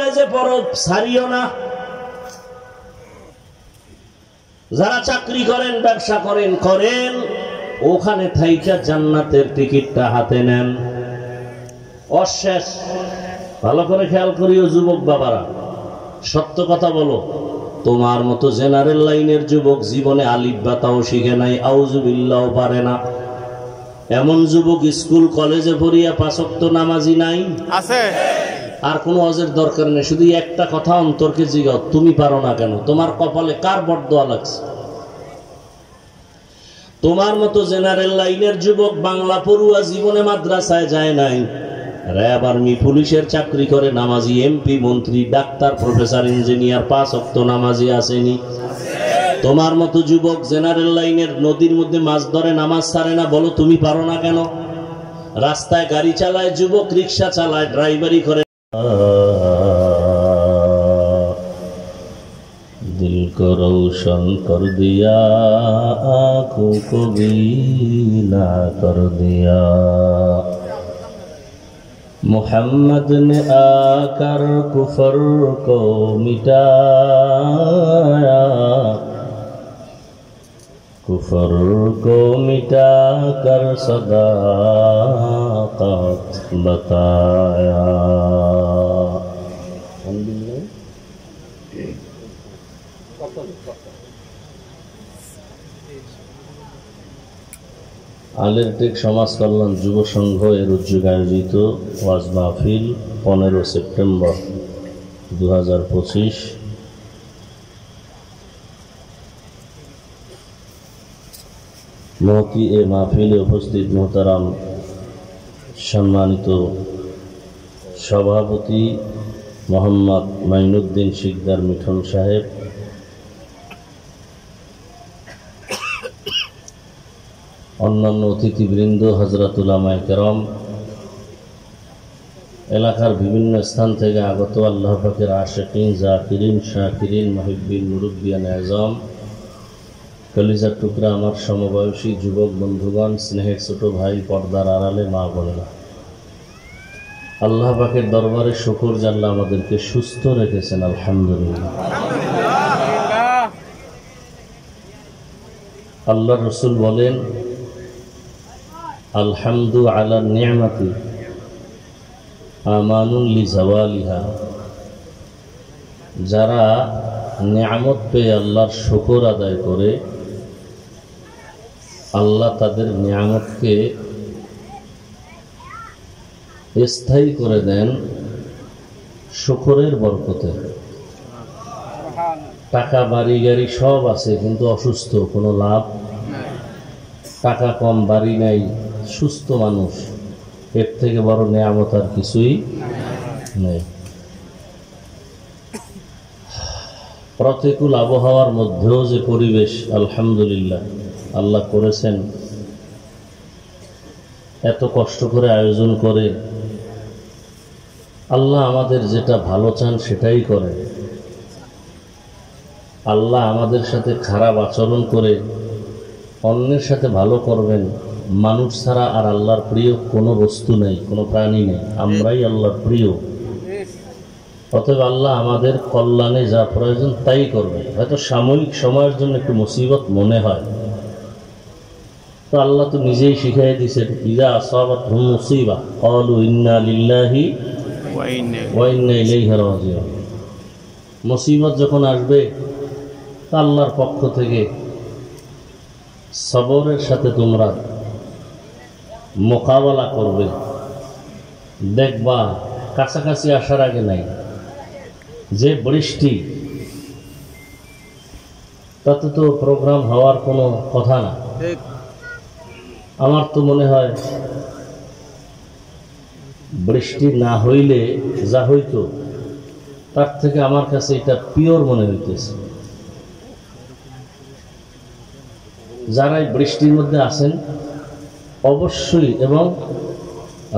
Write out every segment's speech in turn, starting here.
কলেজে পড়ো, ছাড়িও না। যারা চাকরি করেন, ব্যবসা করেন, ওখানে থাইকা জান্নাতের টিকিটটা হাতে নেন। অশেষ ভালো করে খেয়াল করিও যুবক বাবারা, সত্য কথা বলো, তোমার মতো জেনারেল লাইনের যুবক জীবনে আলিফ বা তাও শিখে নাই, আউযুবিল্লাহও পারে না। এমন যুবক স্কুল কলেজে পড়িয়া 5 ওয়াক্ত নামাজি নাই আছে। আর কোনো ওয়াজের দরকার নেই, শুধু একটা কথা অন্তরকে জিগাও, তুমি পারো না কেন? তোমার কপালে কার বরদোয়া লাগছে? তোমার মতো জেনারেল লাইনের যুবক বাংলা পড়ুয়া জীবনে মাদ্রাসায় যায় নাই, র্যাব আর্মি পুলিশের চাকরি করে, নামাজি, এমপি মন্ত্রী ডাক্তার প্রফেসর ইঞ্জিনিয়ার 5 ওয়াক্ত নামাজি আসেনি। তোমার মতো যুবক জেনারেল লাইনের নদীর মধ্যে মাছ ধরে, নামাজ ছাড়ে না, বলো তুমি পারো না কেন? রাস্তায় গাড়ি চালায় যুবক, রিক্সা চালায়, ড্রাইভারি করে। दिल को रोशन कर दिया, आँखों को बीना कर दिया, मोहम्मद ने आकर कुफर को मिटाया, कुफर को मिटा कर सदाकत बताया। আলেরটেক সমাজ কল্যাণ যুব সংঘ এর উদ্যোগে আয়োজিত ওয়াজ মাহফিল 15 সেপ্টেম্বর 2025। মহতি এ মাহফিলে উপস্থিত মোহতারাম সম্মানিত সভাপতি মোহাম্মদ মাইনুদ্দিন শিকদার মিঠন সাহেব, অন্যান্য অতিথিবৃন্দ, হযরত উলামায়ে কেরাম, এলাকার বিভিন্ন স্থান থেকে আগত আল্লাহ পাকের আশিকিন, জাকিরিন, শাকিরিন, মুহিব্বিন, মুরব্বিয়ান আযম, কলিজার টুকরা আমার সমবয়সী যুবক বন্ধুগণ, স্নেহের ছোট ভাই, পর্দার আড়ালে মা বোনেরা, আল্লাহ পাকের দরবারে শুকর যে আল্লাহ আমাদেরকে সুস্থ রেখেছেন, আলহামদুলিল্লাহ। আল্লাহ রসুল বলেন, আলহামদু আলা নি'মাতি আমানুন লি জাওয়ালিহা। যারা নিয়ামত পেয়ে আল্লাহর শুকর আদায় করে, আল্লাহ তাদের নিয়ামতকে স্থায়ী করে দেন শুকরের বরকতে। টাকা বাড়ি গাড়ি সব আছে, কিন্তু অসুস্থ, কোনো লাভ। টাকা কম, বাড়ি নাই, সুস্থ মানুষ, এর থেকে বড় নিয়ামত আর কিছুই নেই। প্রতিকূল আবহাওয়ার মধ্যেও যে পরিবেশ আলহামদুলিল্লাহ আল্লাহ করেছেন, এত কষ্ট করে আয়োজন করে, আল্লাহ আমাদের যেটা ভালো চান সেটাই করেন। আল্লাহ আমাদের সাথে খারাপ আচরণ করে অন্যের সাথে ভালো করবেন। মানুষ ছাড়া আর আল্লাহর প্রিয় কোনো বস্তু নেই, কোনো প্রাণী নেই, আমরাই আল্লাহর প্রিয়। অতএব আল্লাহ আমাদের কল্যাণে যা প্রয়োজন তাই করবেন। হয়তো সাময়িক সময়ের জন্য একটু মুসিবত মনে হয়, তো আল্লাহ তো নিজেই শিখিয়ে দিয়েছেন, ইযা আসাবাতহুম মুসিবা ক্বালু ইন্না লিল্লাহি ওয়া ইন্না ইলাইহি রাজিউন। মুসিবত যখন আসবে, তা আল্লাহর পক্ষ থেকে সবরের সাথে তোমরা মোকাবেলা করবে। দেখবা কাছাকাছি আসার আগে নাই, যে বৃষ্টি, তাতে তো প্রোগ্রাম হওয়ার কোনো কথা না। আমার তো মনে হয় বৃষ্টি না হইলে যা হইতো, তার থেকে আমার কাছে এটা পিওর মনে হইতেছে। যারাই বৃষ্টির মধ্যে আছেন অবশ্যই, এবং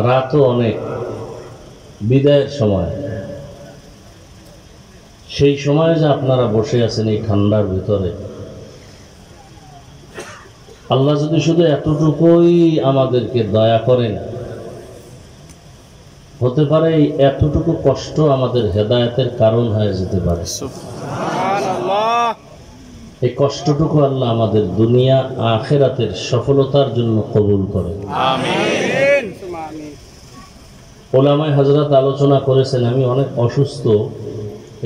রাতও অনেক, বিদায়ের সময়, সেই সময়ে যে আপনারা বসে আছেন এই ঠান্ডার ভিতরে, আল্লাহ যদি শুধু এতটুকুই আমাদেরকে দয়া করেন, হতে পারে এই এতটুকু কষ্ট আমাদের হেদায়েতের কারণ হয়ে যেতে পারে। এই কষ্টটুকু আল্লাহ আমাদের দুনিয়া আখিরাতের সফলতার জন্য কবুল করে। আমিন। ওলামায়ে হযরত আলোচনা করেছেন, আমি অনেক অসুস্থ,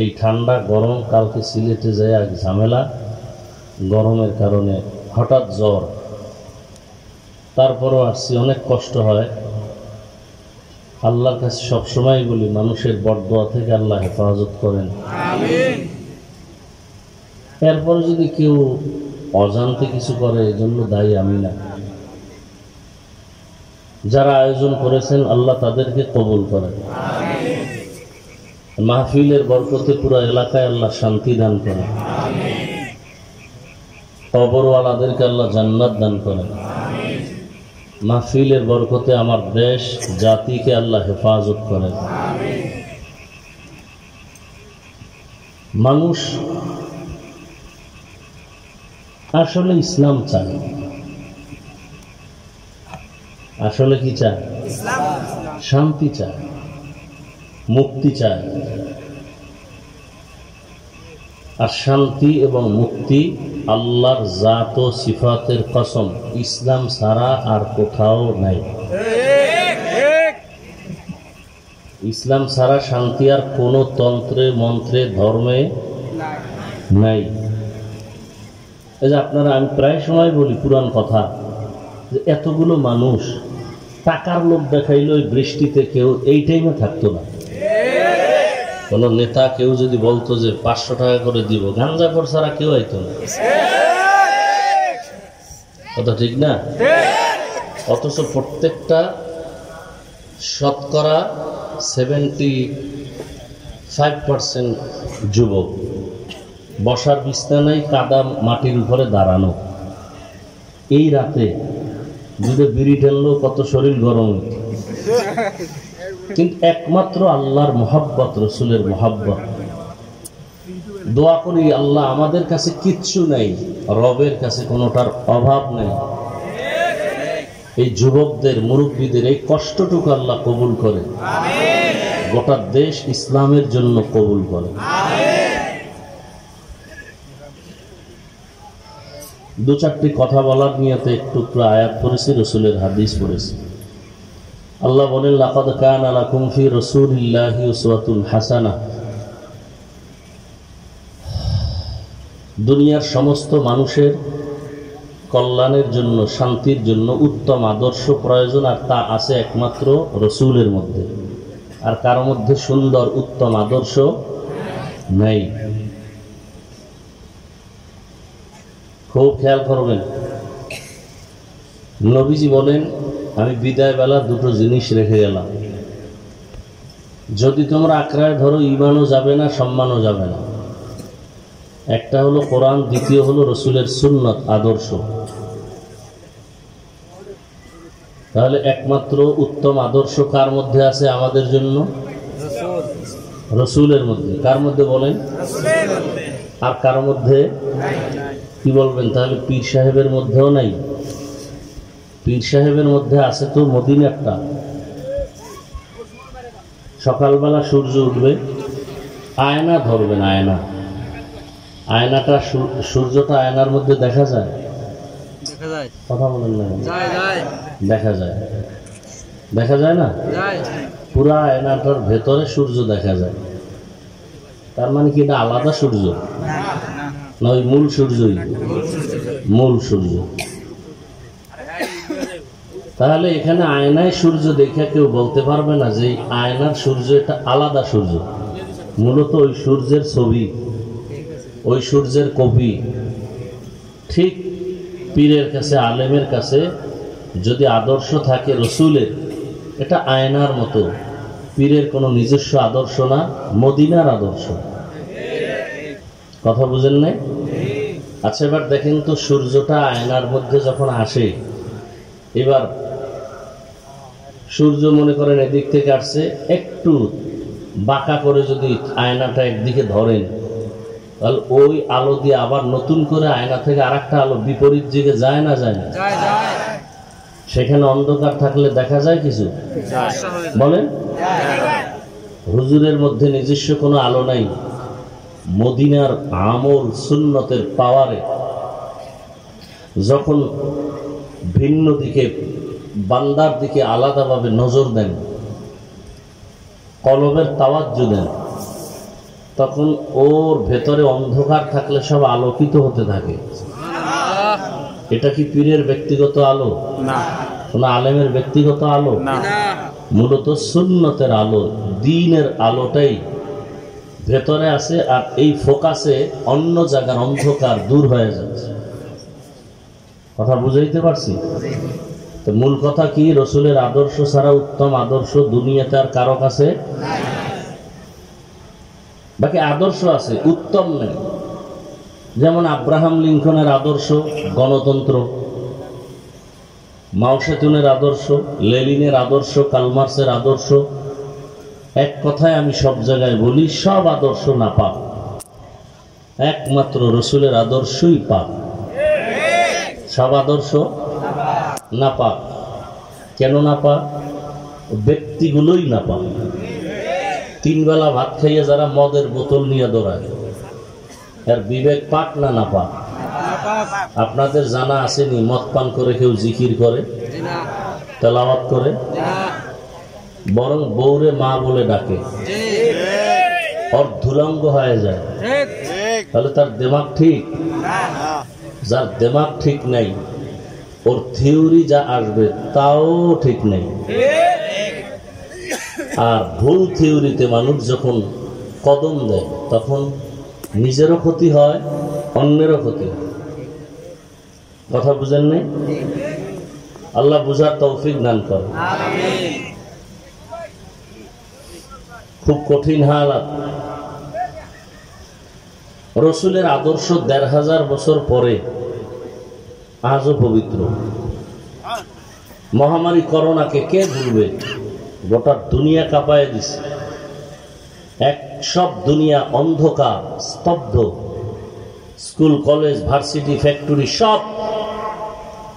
এই ঠান্ডা গরম, কালকে সিলেটে যায় এক ঝামেলা, গরমের কারণে হঠাৎ জ্বর, তারপরও আসছি, অনেক কষ্ট হয়। আল্লাহর কাছে সবসময় বলি মানুষের বরদোয়া থেকে আল্লাহ হেফাজত করেন। আমিন। এরপরে যদি কেউ অজান্তে কিছু করে, এজন্য দায়ী আমি না। যারা আয়োজন করেছেন আল্লাহ তাদেরকে কবুল করেন। মাহফিলের বরকতে পুরো এলাকায় আল্লাহ শান্তি দান করেন। কবরওয়ালাদেরকে আল্লাহ জান্নাত দান করেন। মাহফিলের বরকতে আমার দেশ জাতিকে আল্লাহ হেফাজত করেন। মানুষ আসলে ইসলাম চায়, আসলে কি চায়? শান্তি চায়, মুক্তি চায়। আর শান্তি এবং মুক্তি আল্লাহর জাত ও সিফাতের কসম, ইসলাম ছাড়া আর কোথাও নাই। ইসলাম ছাড়া শান্তি আর কোনো তন্ত্রে মন্ত্রে ধর্মে নাই। এই যে আপনারা, আমি প্রায় সময় বলি পুরান কথা, যে এতগুলো মানুষ টাকার লোভ দেখাইলে ওই বৃষ্টিতে কেউ এই টাইমে থাকতো না। কোন নেতা কেউ যদি বলতো যে 500 টাকা করে দিব, গাঞ্জাখোর ছাড়া কেউ আইতো না। কথা ঠিক না? অথচ প্রত্যেকটা শতকরা 75% যুবক, বসার বিছানায় কাদা মাটির উপরে দাঁড়ানো, এই রাতে যদি বিড়ি ঢেললো কত শরীর গরম। কিন্তু একমাত্র আল্লাহর মোহাব্বত, রসুলের মোহাব্বত। দোয়া করি আল্লাহ আমাদের কাছে কিচ্ছু নেই, রবের কাছে কোনোটার অভাব নেই। এই যুবকদের, মুরব্বীদের এই কষ্টটুকু আল্লাহ কবুল করে, গোটা দেশ ইসলামের জন্য কবুল করে। দু চারটি কথা বলার নিয়তে একটু আয়াত পড়েছি, রসুলের হাদিস পড়েছি। আল্লাহ বলেন, লাকাদ কানা লাকুম ফি রাসূলিল্লাহি উসওয়াতুন হাসানাহ। দুনিয়ার সমস্ত মানুষের কল্যাণের জন্য, শান্তির জন্য উত্তম আদর্শ প্রয়োজন, আর তা আছে একমাত্র রসুলের মধ্যে। আর কারো মধ্যে সুন্দর উত্তম আদর্শ নেই। খুব খেয়াল করবেন, নবীজি বলেন, আমি বিদায় বেলা দুটো জিনিস রেখে গেলাম, যদি তোমরা আঁকড়ায় ধরো ঈমানও যাবে না, সম্মানও যাবে না। একটা হলো কোরআন, দ্বিতীয় হলো রসুলের সুন্নত, আদর্শ। তাহলে একমাত্র উত্তম আদর্শ কার মধ্যে আছে আমাদের জন্য? রসুলের মধ্যে। কার মধ্যে বলেন? আর কার মধ্যে? কি বলবেন? তাহলে পীর সাহেবের মধ্যেও নাই? পীর সাহেবের মধ্যে আছে তো মদিনাটা। সকালবেলা সূর্য উঠবে, আয়না ধরবেন, আয়না, আয়নাটা, সূর্যটা আয়নার মধ্যে দেখা যায়? কথা বলেন না? দেখা যায়। দেখা যায় না? পুরা আয়নাটার ভেতরে সূর্য দেখা যায়। তার মানে কি এটা আলাদা সূর্য না ওই মূল সূর্যই? মূল সূর্য। তাহলে এখানে আয়নায় সূর্য দেখে কেউ বলতে পারবে না যে আয়নার সূর্য এটা আলাদা সূর্য। মূলত ওই সূর্যের ছবি, ওই সূর্যের কপি। ঠিক পীরের কাছে, আলেমের কাছে যদি আদর্শ থাকে রসুলের, এটা আয়নার মতো। পীরের কোনো নিজস্ব আদর্শ না, মদিনার আদর্শ। কথা বুঝেন নাই? আচ্ছা, এবার দেখেন তো, সূর্যটা আয়নার মধ্যে যখন আসে, এবার সূর্য মনে করেন এদিক থেকে আসছে, একটু বাঁকা করে যদি আয়নাটা একদিকে ধরেন, তাহলে ওই আলো দিয়ে আবার নতুন করে আয়না থেকে আরেকটা আলো বিপরীত দিকে যায় না? যায় না? সেখানে অন্ধকার থাকলে দেখা যায় কিছু? বলেন, হুজুরের মধ্যে নিজস্ব কোনো আলো নাই। মদিনার আমল সুন্নতের পাওয়ারে যখন ভিন্ন দিকে বান্দার দিকে আলাদাভাবে নজর দেন, কলবের তাওয়াজ্জু দেন, তখন ওর ভেতরে অন্ধকার থাকলে সব আলোকিত হতে থাকে। এটা কি পীরের ব্যক্তিগত আলো না, কোন আলেমের ব্যক্তিগত আলো না, মূলত সুন্নতের আলো, দ্বীনের আলোটাই ভেতরে আছে। আর এই ফোকাসে অন্য জায়গার অন্ধকার দূর হয়ে যাচ্ছে। কথা বুঝাইতে পারছি? তো মূল কথা কি, রসুলের আদর্শ ছাড়া উত্তম আদর্শ দুনিয়াতে আর কারো কাছে। বাকি আদর্শ আছে, উত্তম নেই। যেমন আব্রাহাম লিঙ্কনের আদর্শ গণতন্ত্র, মাও সেতুনের আদর্শ, লেনিনের আদর্শ, কালমার্সের আদর্শ। এক কথায় আমি সব জায়গায় বলি, সব আদর্শ নাপাক, একমাত্র রসুলের আদর্শই পাক। সব আদর্শ নাপাক। কেন নাপাক? ব্যক্তিগুলোই নাপাক। 3 বেলা ভাত খাইয়ে যারা মদের বোতল নিয়ে দৌড়ায়, এর বিবেক পাক না নাপাক? আপনাদের জানা আসেনি মদ পান করে কেউ জিকির করে, তেলাওয়াত করে, বরং বউরে মা বলে ডাকে, অর্ধুলঙ্গ হয়ে যায়। তাহলে তার দিমাগ ঠিক? যার দিমাগ ঠিক নাই, ওর থিওরি যা আসবে তাও ঠিক নেই। আর ভুল থিওরিতে মানুষ যখন কদম দেয়, তখন নিজেরও ক্ষতি হয়, অন্যেরও ক্ষতি হয়। কথা বুঝেন নাই? আল্লাহ বুঝার তৌফিক দান করে। খুব কঠিন হালাত। রসুলের আদর্শ ১৫০০ বছর পরে আজও পবিত্র। মহামারী করোনাকে কে ভুলবে? গোটা দুনিয়া কাঁপায় দিছে। সব দুনিয়া অন্ধকার, স্তব্ধ, স্কুল, কলেজ, ভার্সিটি, ফ্যাক্টরি সব,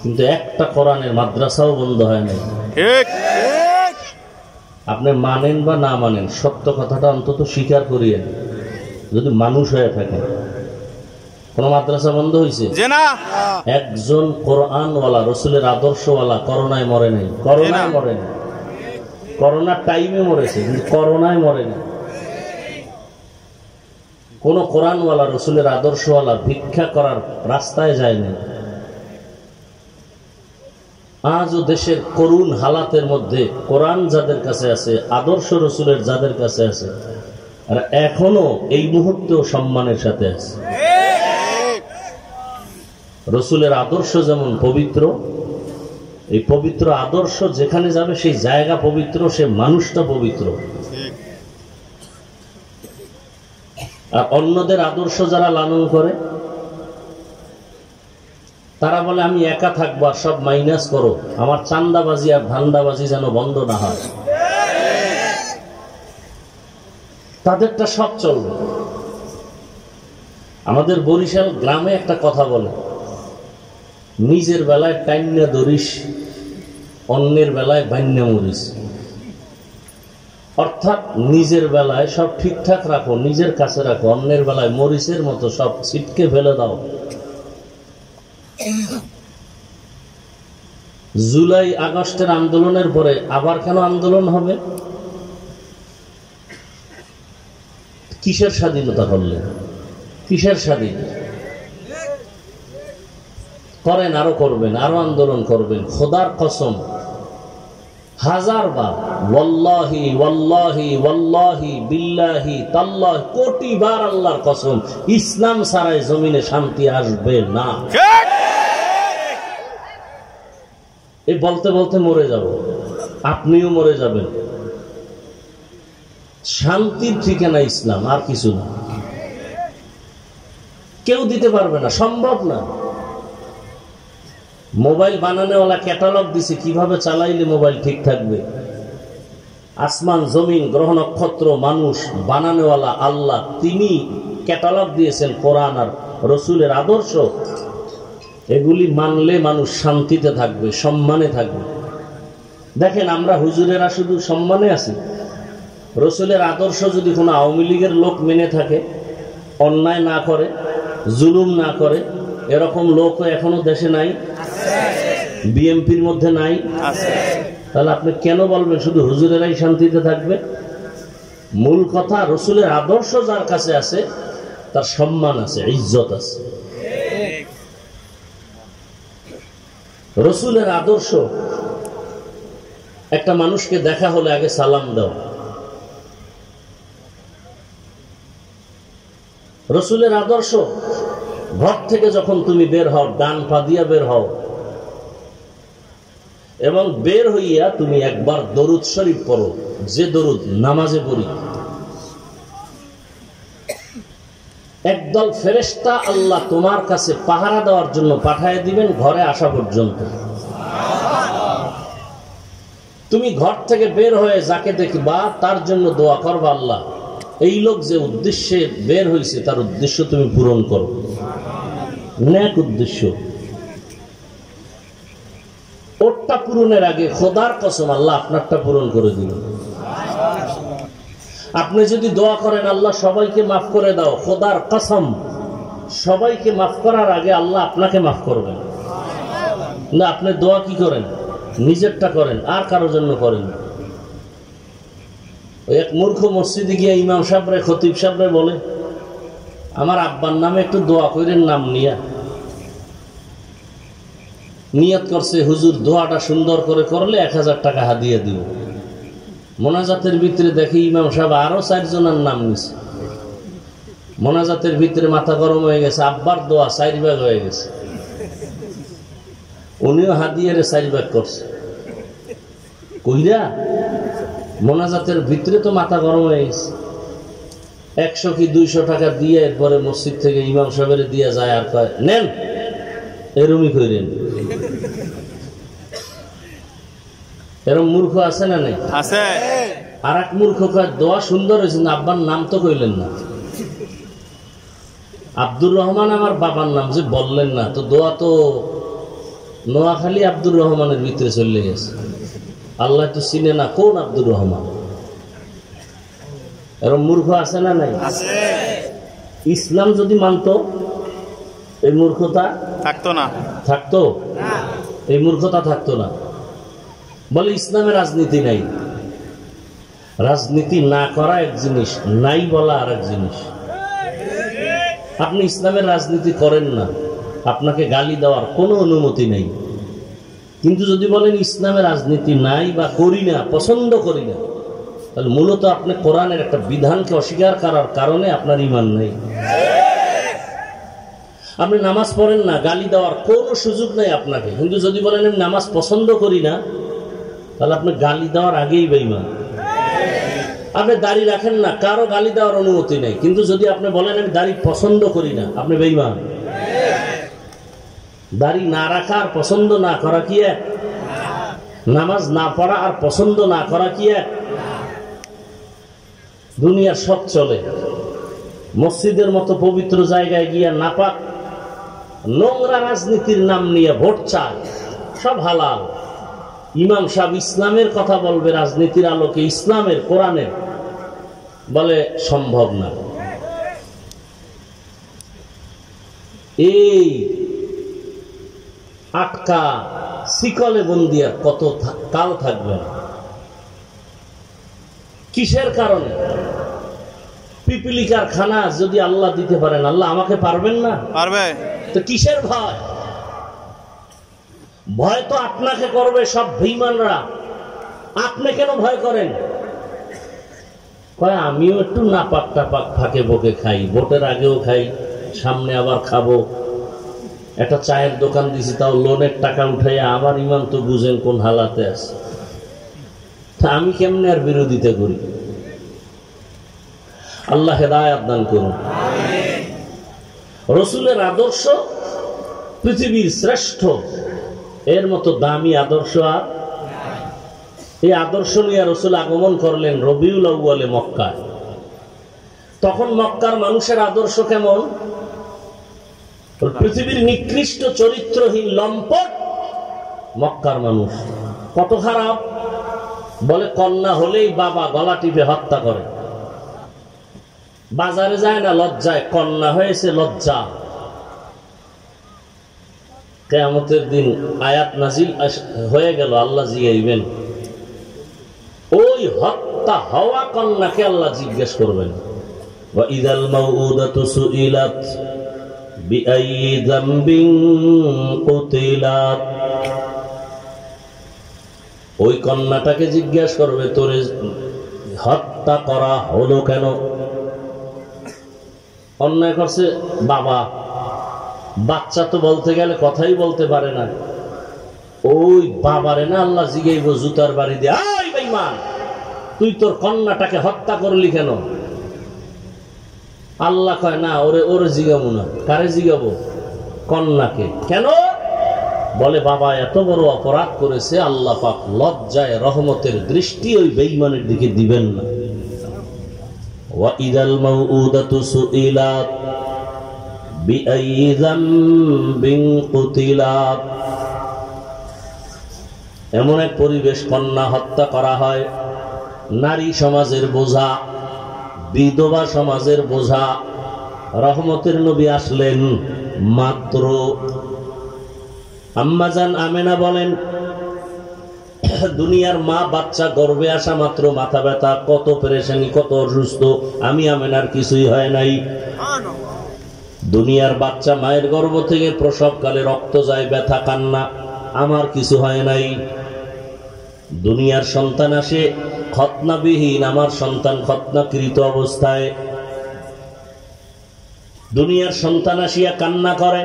কিন্তু একটা কোরআনের মাদ্রাসাও বন্ধ হয় নাই। আপনি মানেন বা না মানেন, সত্য কথাটা অন্তত স্বীকার করিয়েন। যদি মানুষ হয়ে থাকে, কোন মাদ্রাসা বন্ধ হয়েছে? একজন কোরআনওয়ালা, রসুলের আদর্শওয়ালা করোনায় মরে নাই। করোনায় মরে নাই, করোনার টাইমে মরেছে, কিন্তু করোনায় মরে নাই। কোন কোরআনওয়ালা, রসুলের আদর্শওয়ালা ভিক্ষা করার রাস্তায় যায় না। আজও দেশের করুণ হালাতের মধ্যে কোরআন যাদের কাছে আছে, আদর্শ রসুলের যাদের কাছে আছে, আর এখনো এই মুহূর্তেও সম্মানের সাথে আছে। রসুলের আদর্শ যেমন পবিত্র, এই পবিত্র আদর্শ যেখানে যাবে সেই জায়গা পবিত্র, সে মানুষটা পবিত্র। আর অন্যদের আদর্শ যারা লালন করে, তারা বলে আমি একা থাকবো, আর সব মাইনাস করো, আমার চান্দাবাজি আর ধান্দাবাজি যেন বন্ধ না হয়। তাদেরটা সব চলবে। আমাদের বরিশাল গ্রামে একটা কথা বলে, নিজের বেলায় টাইন্যা ধরিস, অন্যের বেলায় বান্যা মরিস। অর্থাৎ নিজের বেলায় সব ঠিকঠাক রাখো, নিজের কাছে রাখো, অন্যের বেলায় মরিচের মতো সব ছিটকে ফেলে দাও। জুলাই আগস্টের আন্দোলনের পরে আবার কেন আন্দোলন হবে? কিসের স্বাধীনতা করলে? কিসের স্বাধীনতা? করেন, আরো করবেন, আরো আন্দোলন করবেন। খোদার কসম, 1000 বার ওয়াল্লাহি ওয়াল্লাহি ওয়াল্লাহি বিল্লাহি তাল্লাহ, কোটি বার আল্লাহর কসম, ইসলাম ছাড়াই জমিনে শান্তি আসবে না। এই বলতে বলতে মরে যাব, আপনিও মরে যাবেন। শান্তির ঠিকানা ইসলাম, আর কিছু না। কেউ দিতে পারবে না, সম্ভব না। মোবাইল বানানোওয়ালা ক্যাটালগ দিছে, কিভাবে চালাইলে মোবাইল ঠিক থাকবে। আসমান, জমিন, গ্রহ নক্ষত্র, মানুষ বানানোওয়ালা আল্লাহ, তিনি ক্যাটালগ দিয়েছেন কোরআন আর রসুলের আদর্শ। এগুলি মানলে মানুষ শান্তিতে থাকবে, সম্মানে থাকবে। দেখেন আমরা হুজুরেরা শুধু সম্মানে আছি, রসুলের আদর্শ যদি কোনো আওয়ামী লীগের লোক মেনে থাকে, অন্যায় না করে, জুলুম না করে, এরকম লোক এখনো দেশে নাই, বিএনপির মধ্যে নাই, তাহলে আপনি কেন বলবেন শুধু হুজুরেরাই শান্তিতে থাকবে? মূল কথা, রসুলের আদর্শ যার কাছে আছে তার সম্মান আছে, ইজ্জত আছে। রসুলের আদর্শ, একটা মানুষকে দেখা হলে আগে সালাম দাও। রসুলের আদর্শ, ঘর থেকে যখন তুমি বের হও ডান পা দিয়া বের হও, এবং বের হইয়া তুমি একবার দরুদ শরীফ পড়ো, যে দরুদ নামাজে পড়ি। একদল ফেরেশতা আল্লাহ তোমার কাছে পাহারা দেওয়ার জন্য পাঠিয়ে দিবেন ঘরে আসা পর্যন্ত। তুমি ঘর থেকে বের হয়ে যাকে দেখবা তার জন্য দোয়া করবা, আল্লাহ এই লোক যে উদ্দেশ্যে বের হয়েছে তার উদ্দেশ্য তুমি পূরণ করো, নেক উদ্দেশ্য। ওরটা পূরণের আগে খোদার কসম আল্লাহ আপনারটা পূরণ করে দিবেন। আপনি যদি দোয়া করেন আল্লাহ সবাইকে মাফ করে দাও, খোদার কসম সবাইকে মাফ করার আগে আল্লাহ আপনাকে মাফ করবেন না। আপনি দোয়া কি করেন? নিজেরটা করেন, আর কারোর জন্য করেন। ওই এক মূর্খ মসজিদে গিয়ে ইমাম সাহেবরে, খতিব সাহেবরে বলে, আমার আব্বার নামে একটু দোয়া করেন, নাম নিয়া নিয়ত করছে, হুজুর দোয়াটা সুন্দর করে করলে 1000 টাকা হাদিয়া দিব। মোনাজাতের ভিতরে দেখি ইমাম সাহেব আরো 4 জনের নাম নিছে। মোনাজাতের ভিতরে মাথা গরম হয়ে গেছে, আব্বার দোয়া 4 ভাগ হয়ে গেছে, উনিও হাদিয়ারে 4 ভাগ করছে। কইরা মোনাজাতের ভিতরে তো মাথা গরম হয়ে গেছে। 100 কি 200 টাকা দিয়ে এরপরে মসজিদ থেকে ইমাম সাহেবের দিয়ে যায়, আর কয় নেন, এরমই কইরেন। এরম মূর্খ আছে না নাই? আছে। আর এক মূর্খ কয় দোয়া সুন্দর হয়েছে, আব্বার নাম তো কইলেন না। আব্দুর রহমান আমার বাবার নাম যে বললেন না, তো দোয়া তো নোয়াখালী আব্দুর রহমানের ভিতরে চলে গেছে। আল্লাহ তো চিনে না কোন আব্দুর রহমান। এরম মূর্খ আছে না নাই? আছে। ইসলাম যদি মানতো এই মূর্খতা থাকতো না, থাকতো না, এই মূর্খতা থাকতো না। বলে ইসলামে রাজনীতি নাই। রাজনীতি না করা এক জিনিস, নাই বলা আর এক জিনিস। আপনি ইসলামের রাজনীতি করেন না, আপনাকে গালি দেওয়ার কোনো অনুমতি নেই। কিন্তু যদি বলেন ইসলামের রাজনীতি নাই বা করি না, পছন্দ করি না, তাহলে মূলত আপনি কোরআনের একটা বিধানকে অস্বীকার করার কারণে আপনার ঈমান নেই। আপনি নামাজ পড়েন না, গালি দেওয়ার কোনো সুযোগ নেই আপনাকে। কিন্তু যদি বলেন আমি নামাজ পছন্দ করি না, তাহলে আপনি গালি দেওয়ার আগেই বেঈমান। আপনি দাড়ি রাখেন না, কারো গালি দেওয়ার অনুমতি নেই। কিন্তু যদি আপনি বলেন আমি দাড়ি পছন্দ করি না, আপনি বেঈমান। দাড়ি না রাখা আর পছন্দ না করা কি এক? নামাজ না পড়া আর পছন্দ না করা কি এক? দুনিয়ার সব চলে। মসজিদের মতো পবিত্র জায়গায় গিয়া নাপাক নোংরা রাজনীতির নাম নিয়ে ভোট চায়, সব হালাল। ইমাম সাহেব ইসলামের কথা বলবে রাজনীতির আলোকে, ইসলামের কোরআনের, বলে সম্ভব না। এই আটকা শিকলে বন্দিয়া কত কাল থাকবে? কিসের কারণে? পিপিলিকার খানা যদি আল্লাহ দিতে পারেন, আল্লাহ আমাকে পারবেন না? পারবে। তো কিসের ভয়? ভয় তো আপনাকে করবে সব বেঈমানরা। আপনি কেন ভয় করেন? কয় আমিও একটু নাপাক টাপাক ফাঁকে বকে খাই, ভোটের আগেও খাই, সামনে আবার খাবো। একটা চায়ের দোকান দিছি, তাও লোনের টাকা উঠাইয়া, আবার ইমান তো বুঝেন কোন হালাতে আছে। তা আমি কেমনে আর বিরোধিতা করি? আল্লাহ হেদায়েত দান করুন। রসুলের আদর্শ পৃথিবীর শ্রেষ্ঠ, এর মতো দামি আদর্শ আর। এই আদর্শ নিয়ে রসুল আগমন করলেন রবিউল আউয়ালে মক্কায়। তখন মক্কার মানুষের আদর্শ কেমন? পৃথিবীর নিকৃষ্ট চরিত্রহীন লম্পট মক্কার মানুষ। কত খারাপ! বলে কন্যা হলেই বাবা গলা টিপে হত্যা করে। বাজারে যায় না লজ্জায়, কন্যা হয়েছে লজ্জা। কিয়ামতের দিন আয়াত নাজিল হয়ে গেল, আল্লাহ জিগাইবেন, ওই হত্যা হওয়া কন্যাকে আল্লাহ জিজ্ঞেস করবেন, ওয়া ইযাল মাউউদাতু সুইলাত বিআইয়ি যামবিন কুতিলাত। ওই কন্যাটাকে জিজ্ঞেস করবে, তোরে হত্যা করা হলো কেন? অন্যায় করছে বাবা। বাচ্চা তো বলতে গেলে কথাই বলতে পারে না। ওই বাবারে না আল্লাহ জিগাইব জুতার বাড়ি দিয়ে, আই বেঈমান, তুই তোর কন্যাটাকে হত্যা করলি কেন? আল্লাহ কয় না, ওরে জিগাবো না। কারে জিগাবো? কন্যাকে। কেন? বলে বাবা এত বড় অপরাধ করেছে, আল্লাহ পাক লজ্জায় রহমতের দৃষ্টি ওই বেঈমানের দিকে দিবেন না। ওয়া ইযাল মাউউদাতু সুইলাত বিআইয়ি যামবিন কুতিলাত। এমন এক পরিবেশ, কন্যা হত্যা করা হয়, নারী সমাজের বোঝা, বিধবা সমাজের বোঝা। রহমতের নবী আসলেন মাত্র। আম্মাজান আমেনা বলেন, দুনিয়ার মা বাচ্চা গর্ভে আসা মাত্র মাথা ব্যথা, কত পেরেশানি, কত অসুস্থ। আমি আমেনার কিছুই হয় নাই। দুনিয়ার বাচ্চা মায়ের গর্ভ থেকে প্রসবকালে রক্ত যায়, ব্যথা, কান্না, আমার কিছু হয় নাই। দুনিয়ার সন্তান আসে খতনাবিহীন, আমার সন্তান খতনাকৃত অবস্থায়। দুনিয়ার সন্তান আসিয়া কান্না করে,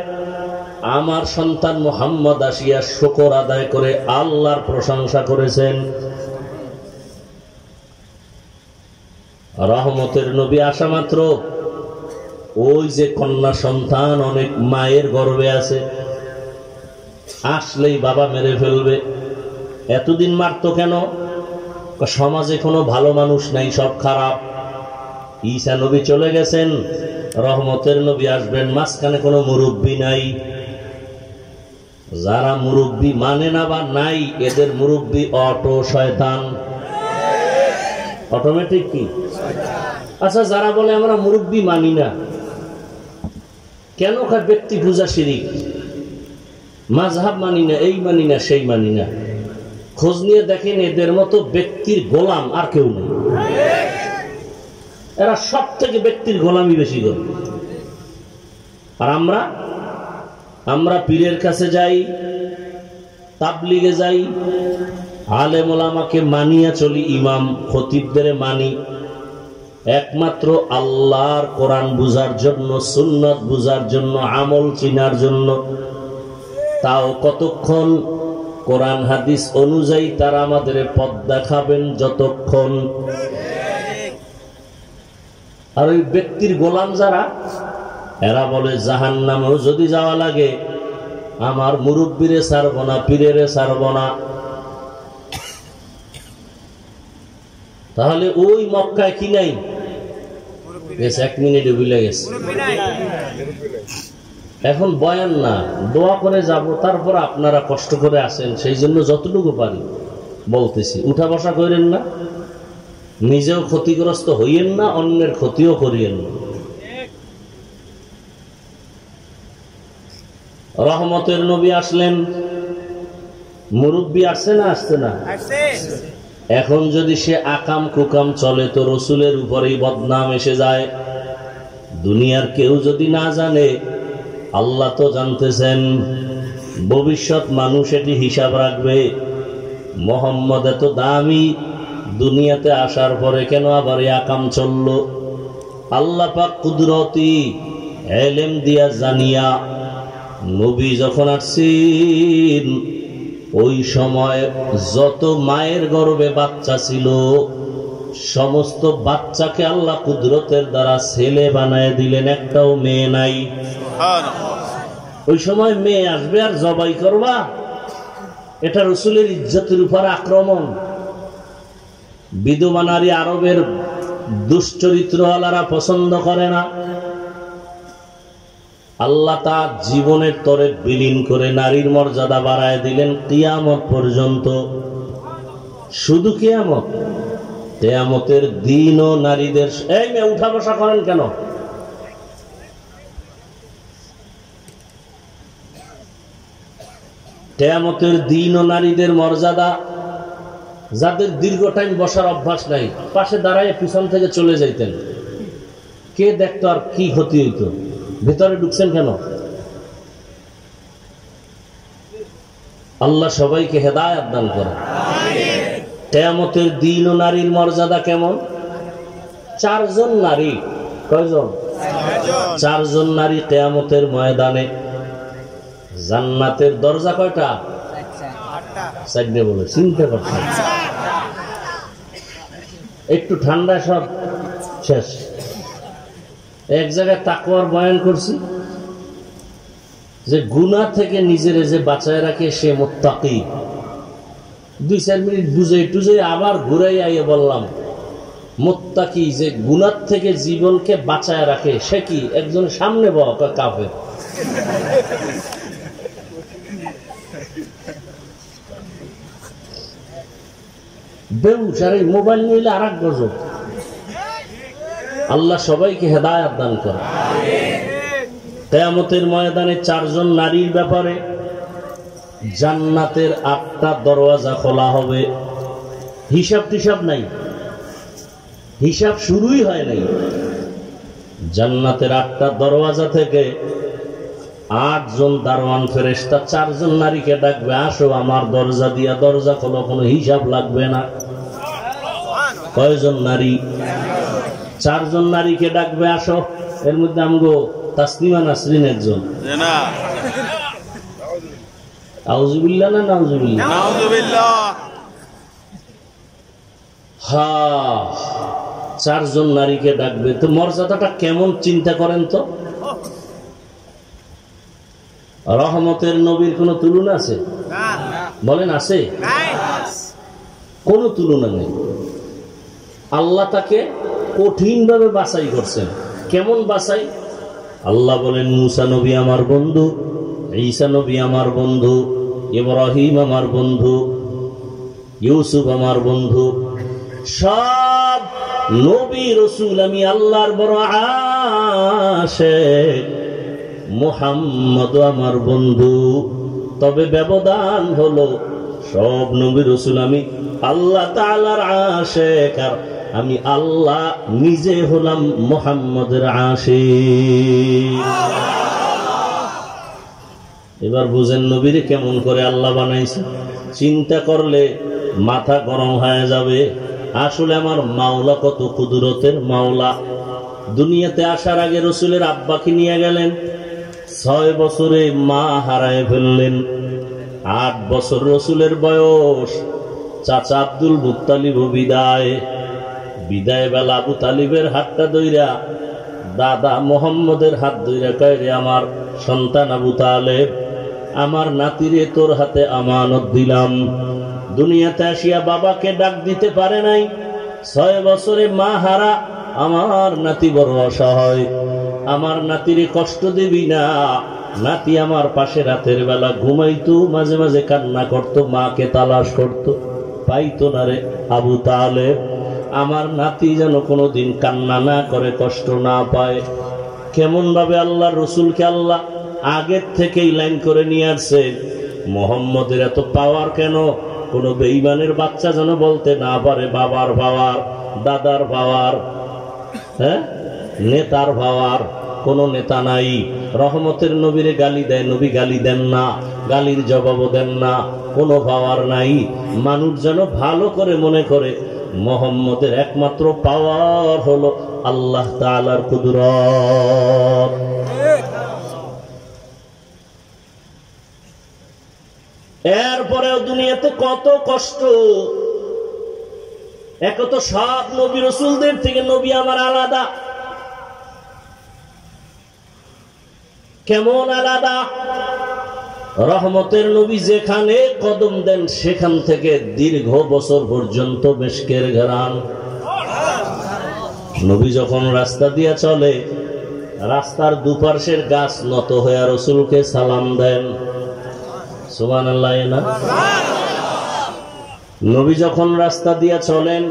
আমার সন্তান মুহাম্মদ আসিয়া শুকর আদায় করে আল্লাহর প্রশংসা করেছেন। রহমতের নবী আসা মাত্র ওই যে কন্যা সন্তান অনেক মায়ের গর্ভে আছে, আসলেই বাবা মেরে ফেলবে। এতদিন মারতো কেন? সমাজে কোনো ভালো মানুষ নাই, সব খারাপ। ঈসা নবী চলে গেছেন, রহমতের নবী আসবেন, মাঝখানে কোনো মুরব্বী নাই। যারা মুরব্বী মানে না বা নাই, এদের মুরব্বী অটো শয়তান। অটোমেটিক কি? আচ্ছা, যারা বলে আমরা মুরব্বী মানি না, কেন? ব্যক্তি পূজা শিরিক, মাযহাব মানি না, এই মানি না, সেই মানি না। খোঁজ নিয়ে দেখেন, এদের মতো ব্যক্তির গোলাম আর কেউ নেই। এরা সব থেকে ব্যক্তির গোলামি বেশি করে। আর আমরা পীরের কাছে যাই, তাবলিগে যাই, আলেম ওলামাকে মানিয়া চলি, ইমাম খতিবদের মানি একমাত্র আল্লাহর কোরআন বুঝার জন্য, সুন্নাত বুঝার জন্য, আমল চিনার জন্য। তাও কতক্ষণ? কোরআন হাদিস অনুযায়ী তারা আমাদের পথ দেখাবেন যতক্ষণ। আর ওই ব্যক্তির গোলাম যারা, এরা বলে জাহান্নামেও যদি যাওয়া লাগে আমার মুরব্বিরে ছাড়ব না, পীরেরে ছাড়ব না। তাহলে ওই মক্কায় কি নাই? গেছে, 1 মিনিটে ভুলে গেছে। এখন বয়ান না, দোয়া করে যাব, তারপর আপনারা কষ্ট করে আসেন, সেই জন্য যতটুকু পারি বলতেছি। উঠা বসা করেন না, নিজেও ক্ষতিগ্রস্ত হইয়েন না, অন্যের ক্ষতিও করিয়েন না। রহমতের নবী আসলেন, মুরব্বী আসছে না? আসছে না? এখন যদি সে আকাম কুকাম চলে তো রসুলের উপরেই বদনাম এসে যায়। দুনিয়ার কেউ যদি না জানে, আল্লাহ তো জানতেছেন। ভবিষ্যৎ মানুষ এটি হিসাব রাখবে। মোহাম্মদ এত দামি, দুনিয়াতে আসার পরে কেন আবার আকাম চলল? আল্লাহ পাক কুদরতি ইলম দিয়া জানিয়া নবী যখন আসছেন, ওই সময় যত মায়ের গর্ভে বাচ্চা ছিল সমস্ত বাচ্চাকে আল্লাহ কুদরতের দ্বারা ছেলে বানায় দিলেন, একটাও মেয়ে নাই। ওই সময় মেয়ে আসবে আর জবাই করবা, এটা রসুলের ইজ্জতের উপর আক্রমণ। বিধবা নারী আরবের দুশ্চরিত্রওয়ালারা পছন্দ করে না। আল্লাহ তার জীবনের তরে বিলীন করে নারীর মর্যাদা বাড়ায় দিলেন কিয়ামত পর্যন্ত। শুধু কিয়ামত, কিয়ামতের দিনও নারীদের এই মেয়ে উঠা বসা করেন কেন? কিয়ামতের দিনও নারীদের মর্যাদা, যাদের দীর্ঘ টাইম বসার অভ্যাস নাই, পাশে দাঁড়ায় পিছন থেকে চলে যাইতেন, কে দেখতো আর কি ক্ষতি হইতো? ভেতরে ঢুকছেন কেন? আল্লাহ সবাইকে হেদায়েত দান করেন। কিয়ামতের দিন ও নারীর মর্যাদা কেমন? 4 জন নারী, কয়জন? 4 জন নারী কিয়ামতের ময়দানে। জান্নাতের দরজা কয়টা? 4টে বলে চিন্তা করছেন। একটু ঠান্ডা, সব শেষ। এক জায়গায় তাকওয়ার বয়ান করছি যে গুনাহ থেকে নিজের যে বাঁচায় রাখে সে মুত্তাকি। 2-4 মিনিট বুঝে টুঝে আবার ঘুরাই আইয়ে বললাম মুত্তাকি যে গুনাহ থেকে জীবনকে বাঁচায় রাখে সে কি? একজন সামনে বহ কাফের। বেউস আর এই মোবাইল নিলে আর এক গজব। আল্লাহ সবাইকে হেদায়েত দান করে। কিয়ামতের ময়দানে 4 জন নারীর ব্যাপারে জান্নাতের 8টা দরওয়াজা খোলা হবে। হিসাব টিসাব নাই, হিসাব শুরুই হয় নাই। জান্নাতের 8টা দরওয়াজা থেকে 8 জন দারওয়ান ফেরেশতা 4 জন নারীকে ডাকবে, আসো আমার দরজা দিয়া দরজা খোলো, কোনো হিসাব লাগবে না। কয়জন নারী? 4 জন নারীকে ডাকবে, আসো। এর মধ্যে আমগো তাসলিমা নাসরিন একজন। আউযুবিল্লাহ না নাউযুবিল্লাহ? নাউযুবিল্লাহ। হ্যাঁ, 4 জন নারীকে ডাকবে। তো মর্যাদাটা কেমন চিন্তা করেন তো। রহমতের নবীর কোন তুলনা আছে? বলেন আছে? কোন তুলনা নেই। আল্লাহ তাকে কঠিন ভাবে বাছাই করছেন। কেমন বাছাই? আল্লাহ বলেন মুসা নবী আমার বন্ধু, ঈসা নবী আমার বন্ধু, ইব্রাহিম আমার বন্ধু, ইউসুফ আমার বন্ধু। সব নবী রাসূল আমি আল্লাহর বড় আশিক। মুহাম্মদ আমার বন্ধু। তবে ব্যবধান হলো সব নবী রাসূল আমি আল্লাহ তাআলার আশিক, আর আমি আল্লাহ নিজে হলাম মুহাম্মদের আশিক। এবার বুঝেন নবীরে কেমন করে আল্লাহ বানাইছে। চিন্তা করলে মাথা গরম হয়ে যাবে। আসলে আমার মাওলা কত কুদরতের মাওলা। দুনিয়াতে আসার আগে রাসূলের আব্বাকে নিয়ে গেলেন, 6 বছরে মা হারায় ফেললেন। 8 বছর রাসূলের বয়স। চাচা আব্দুল মুত্তালিব বিদায় বেলা আবু তালিবের হাতটা ধইরা দাদা মোহাম্মদের হাত ধইরা কয়, রে আমার সন্তান আবু তালেব, আমার নাতিরে তোর হাতে আমানত দিলাম। দুনিয়াতে আসিয়া বাবাকে ডাক দিতে পারে নাই। 6 বছরে মা হারা আমার নাতি বড় অসহায়। আমার নাতিরে কষ্ট দিবি না। নাতি আমার পাশে রাতের বেলা ঘুমাইতো, মাঝে মাঝে কান্না করতো, মাকে তালাশ করতো, পাইতো না রে আবু তালেব। আমার নাতি যেন কোনোদিন কান্না না করে, কষ্ট না পায়। কেমন ভাবে আল্লাহ রসুলকে আল্লাহ আগের থেকেই লাইন করে নিয়ে আসছে। মোহাম্মদের এত পাওয়ার কেন? কোন বেঈমানের বাচ্চা যেন বলতে না পারে বাবার পাওয়ার, দাদার পাওয়ার, হ্যাঁ নেতার পাওয়ার। কোন নেতা নাই। রহমতের নবীরে গালি দেয়, নবী গালি দেন না, গালির জবাবও দেন না, কোনো পাওয়ার নাই। মানুষ যেন ভালো করে মনে করে মোহাম্মদের একমাত্র পাওয়ার হলো আল্লাহ তাআলার কুদরত। এরপরেও দুনিয়াতে কত কষ্ট। এক তো সব নবী রাসূলদের থেকে নবী আমার আলাদা। কেমন আলাদা? রহমতের নবী যেখানে কদম দেন সেখান থেকে দীর্ঘ বছর পর্যন্ত মেশকের ঘ্রাণ। নবী যখন রাস্তা দিয়া চলে রাস্তার দুপার্শ্বের গাছ নত হয়ে রসুলকে সালাম দেন। সুবহানাল্লাহ না? নবী যখন রাস্তা দিয়ে চলেন,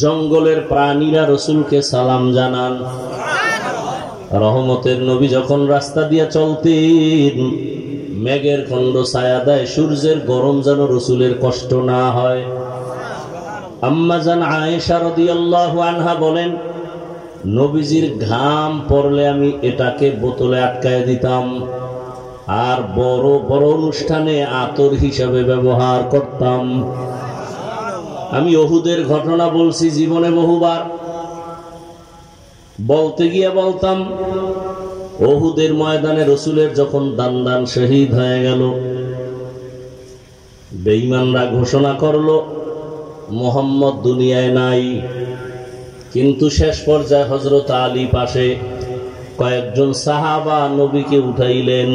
জঙ্গলের প্রাণীরা রসুলকে সালাম জানান। রহমতের নবী যখন রাস্তা দিয়ে চলতেন, মেঘের খণ্ড ছায়া দেয়, সূর্যের গরম যেন রসুলের কষ্ট না হয়। আম্মা জান আয়েশা রাদিয়াল্লাহু আনহা বলেন, নবীজির ঘাম পড়লে আমি এটাকে বোতলে আটকায় দিতাম, আর বড় বড় অনুষ্ঠানে আতর হিসাবে ব্যবহার করতাম। আমি উহুদের ঘটনা বলছি জীবনে বহুবার, বলতে গিয়ে বলতাম, উহুদের ময়দানে রসুলের যখন দান শহীদ হয়ে গেল, বেঈমানরা ঘোষণা করলো মুহাম্মদ দুনিয়ায় নাই। কিন্তু শেষ পর্যায়ে হযরত আলী পাশে কয়েকজন সাহাবা নবীকে উঠাইলেন,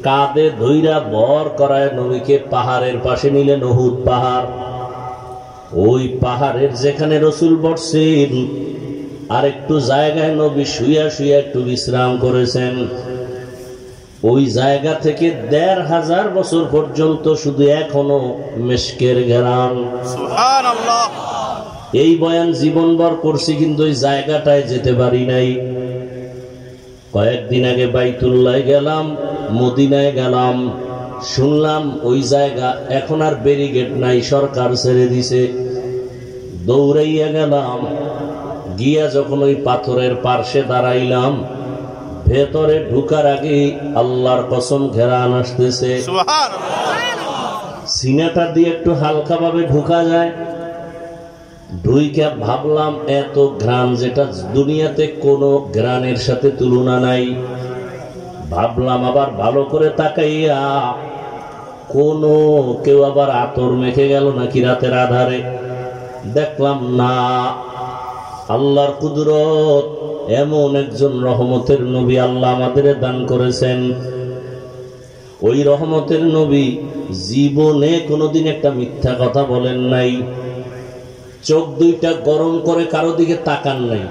কাঁধে ধইরা বর করায় নবীকে পাহাড়ের পাশে নিলেন, উহুদ পাহাড়। ওই পাহাড়ের যেখানে রসুল বসছেন আর একটু জায়গায় নবী শুইয়া শুইয়া একটু বিশ্রাম করেছেন। ওই জায়গা থেকে ১৫০০ বছর পর্যন্ত শুধু এখনো মেশকের ঘেরান। সুবহানাল্লাহ। এই বয়ান জীবনভর করছি, কিন্তু ওই জায়গাটায় যেতে পারি নাই। কয়েকদিন আগে বাইতুল্লাহ গেলাম, মদিনায় গেলাম, শুনলাম ওই জায়গা এখন আর ব্যারিকেড নাই, সরকার ছেড়ে দিছে। দৌড়াইয়া গেলাম, গিয়া যখন ওই পাথরের পার্শ্বে দাঁড়াইলাম, ভেতরে ঢুকার আগে আল্লাহর কসম ঘেরান আসতেছে। সিনাটা দিয়ে একটু হালকা ভাবে ঢুকা যায়, ঢুইকা ভাবলাম এত ঘ্রাণ, যেটা দুনিয়াতে কোনো ঘ্রাণের সাথে তুলনা নাই। ভাবলাম আবার ভালো করে তাকাইয়া, কোন কেউ আবার আতর মেখে গেল নাকি রাতের আধারে। দেখলাম না, আল্লাহর কুদরত, এমন একজন রহমতের নবী আল্লাহ আমাদের দান করেছেন। ওই রহমতের নবী জীবনে কোনোদিন একটা মিথ্যা কথা বলেন নাই, চোখ দুইটা গরম করে কারো দিকে তাকান নাই।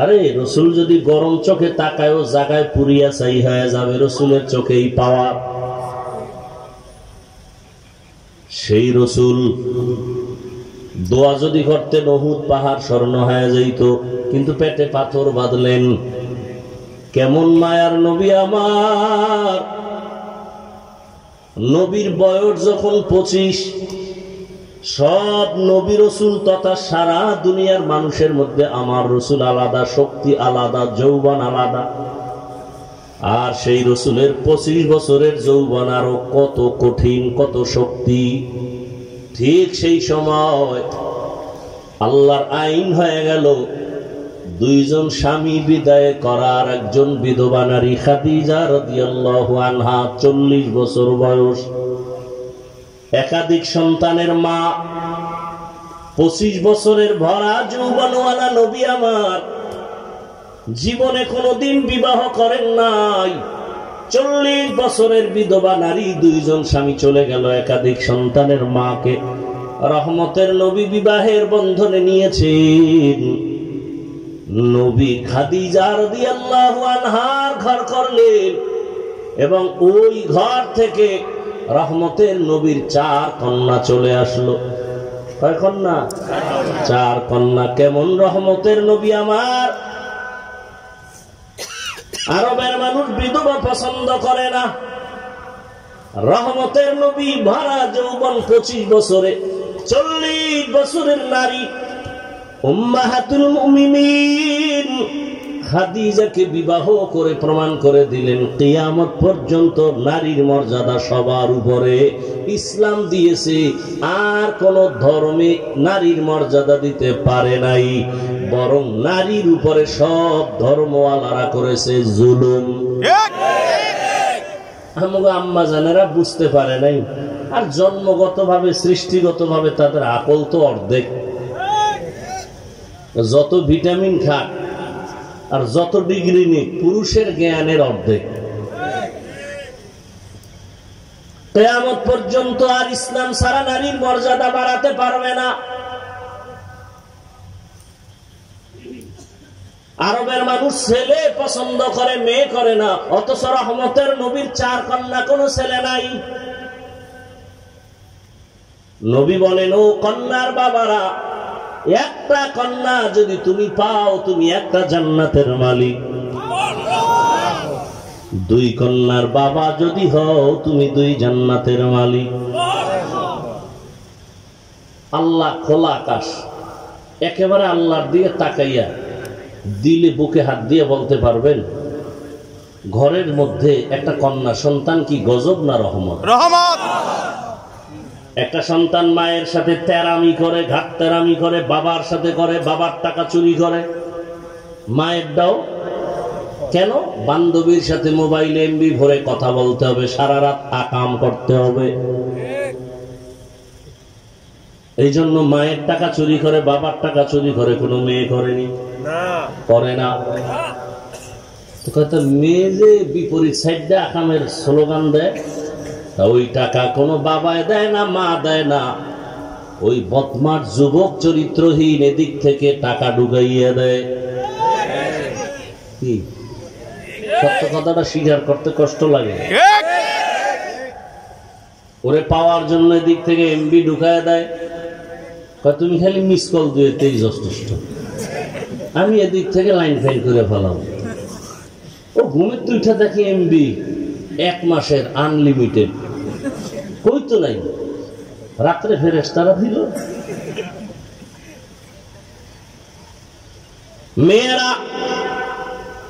আরে রসুল যদি গরম চোখে তাকায়, ও জায়গায় পুরিয়া চাই হয়ে যাবে, রসুলের চোখেই পাওয়া। সেই রসুল দোয়া যদি করতেন উহুদ পাহাড় স্বর্ণ হয়ে যাইত, কিন্তু পেটে পাথর বাঁধলেন। কেমন মায়ার নবী আমার! নবীর বয়স যখন 25, সব নবী রসুল তথা সারা দুনিয়ার মানুষের মধ্যে আমার রসুল আলাদা, শক্তি আলাদা, যৌবন আলাদা। আর সেই রসুলের 25 বছরের যৌবন আরো কত কঠিন, কত শক্তি। ঠিক সেই সময় আল্লাহর আইন হয়ে গেল, দুইজন স্বামী বিদায় করার, একজন বিধবা নারী খাদিজা রাদিয়াল্লাহু আনহা, 40 বছর বয়স, একাধিক সন্তানের মা, 25 বছরের ভরা যৌবনওয়ালা নবী আমার জীবনে কোনোদিন বিবাহ করেন নাই। 40 বছরের বিধবা নারী, দুইজন স্বামী চলে গেল, একাধিক সন্তানের মাকে রহমতের নবী বিবাহের বন্ধনে নিয়েছেন। নবী খাদিজা রাদিয়াল্লাহু আনহার ঘর করলেন, এবং ওই ঘর থেকে রহমতের নবীর 4 কন্যা চলে আসলো। কয় কন্যা? 4 কন্যা। কেমন রহমতের নবী আমার! আরবের মানুষ বিধবা পছন্দ করে না। রহমতের নবী ভরা যৌবন, 25 বছরে 40 বছরের নারী উম্মাহাতুল মুমিনিন খাদিজাকে বিবাহ করে প্রমাণ করে দিলেন, কিয়ামত পর্যন্ত নারীর মর্যাদা সবার উপরে ইসলাম দিয়েছে। আর কোন ধর্মে নারীর মর্যাদা দিতে পারে নাই, বরং নারীর উপরে সব ধর্মওয়ালারা করেছে জুলুম। আমাকে আম্মা জানেরা বুঝতে পারে নাই। আর জন্মগতভাবে, সৃষ্টিগতভাবে তাদের আকল তো অর্ধেক। যত ভিটামিন খাক আর যত ডিগ্রি নিক, পুরুষের জ্ঞানের অর্ধেক। কিয়ামত পর্যন্ত আর ইসলাম সারা নারীর মর্যাদা বাড়াতে পারবে না। আরবের মানুষ ছেলে পছন্দ করে, মেয়ে করে না, অথচ রহমতের নবীর 4 কন্যা, কোনো ছেলে নাই। নবী বলেন, ও কন্যার বাবারা, একটা কন্যা যদি তুমি পাও, তুমি একটা জান্নাতের মালিক। 2 কন্যার বাবা যদি হও, তুমি 2 জান্নাতের মালিক। আল্লাহ খোলা আকাশ, একেবারে আল্লাহর দিকে তাকাইয়া দিলে বুকে হাত দিয়ে বলতে পারবেন, ঘরের মধ্যে একটা কন্যা সন্তান কি গজব না রহমত? রহমত। একটা সন্তান মায়ের সাথে তেরামি করে, ঘাট তেরামি করে, বাবার সাথে করে, বাবার টাকা চুরি করে, মায়ের দাও কেন? বান্ধবীর সাথে মোবাইল এমবি ভরে কথা বলতে হবে, সারা রাত আকাম করতে হবে। এই জন্য মায়ের টাকা চুরি করে, বাবার টাকা চুরি করে কোনো মেয়ে করেনি, করে না। মেয়ে যে বিপরীত সাইডে আকামের স্লোগান দেয়, ওই টাকা কোনো বাবায় দেয় না, মা দেয় না, ওই বদমাশ যুবক চরিত্রহীন এদিক থেকে টাকা ঢুকাইয়া দেয়। কি সত্য কথাটা স্বীকার করতে কষ্ট লাগে। ওরে পাওয়ার জন্য এদিক থেকে এমবি ঢুকায় দেয়, তুমি খালি মিস কল দিয়ে তেই যথেষ্ট, আমি এদিক থেকে লাইন ফাইন করে ফেলাম। ও ঘুমের 2টা দেখি এমবি 1 মাসের আনলিমিটেড, কই তো নাই, রাত্রে ফেরেশতারা দিল। মেয়েরা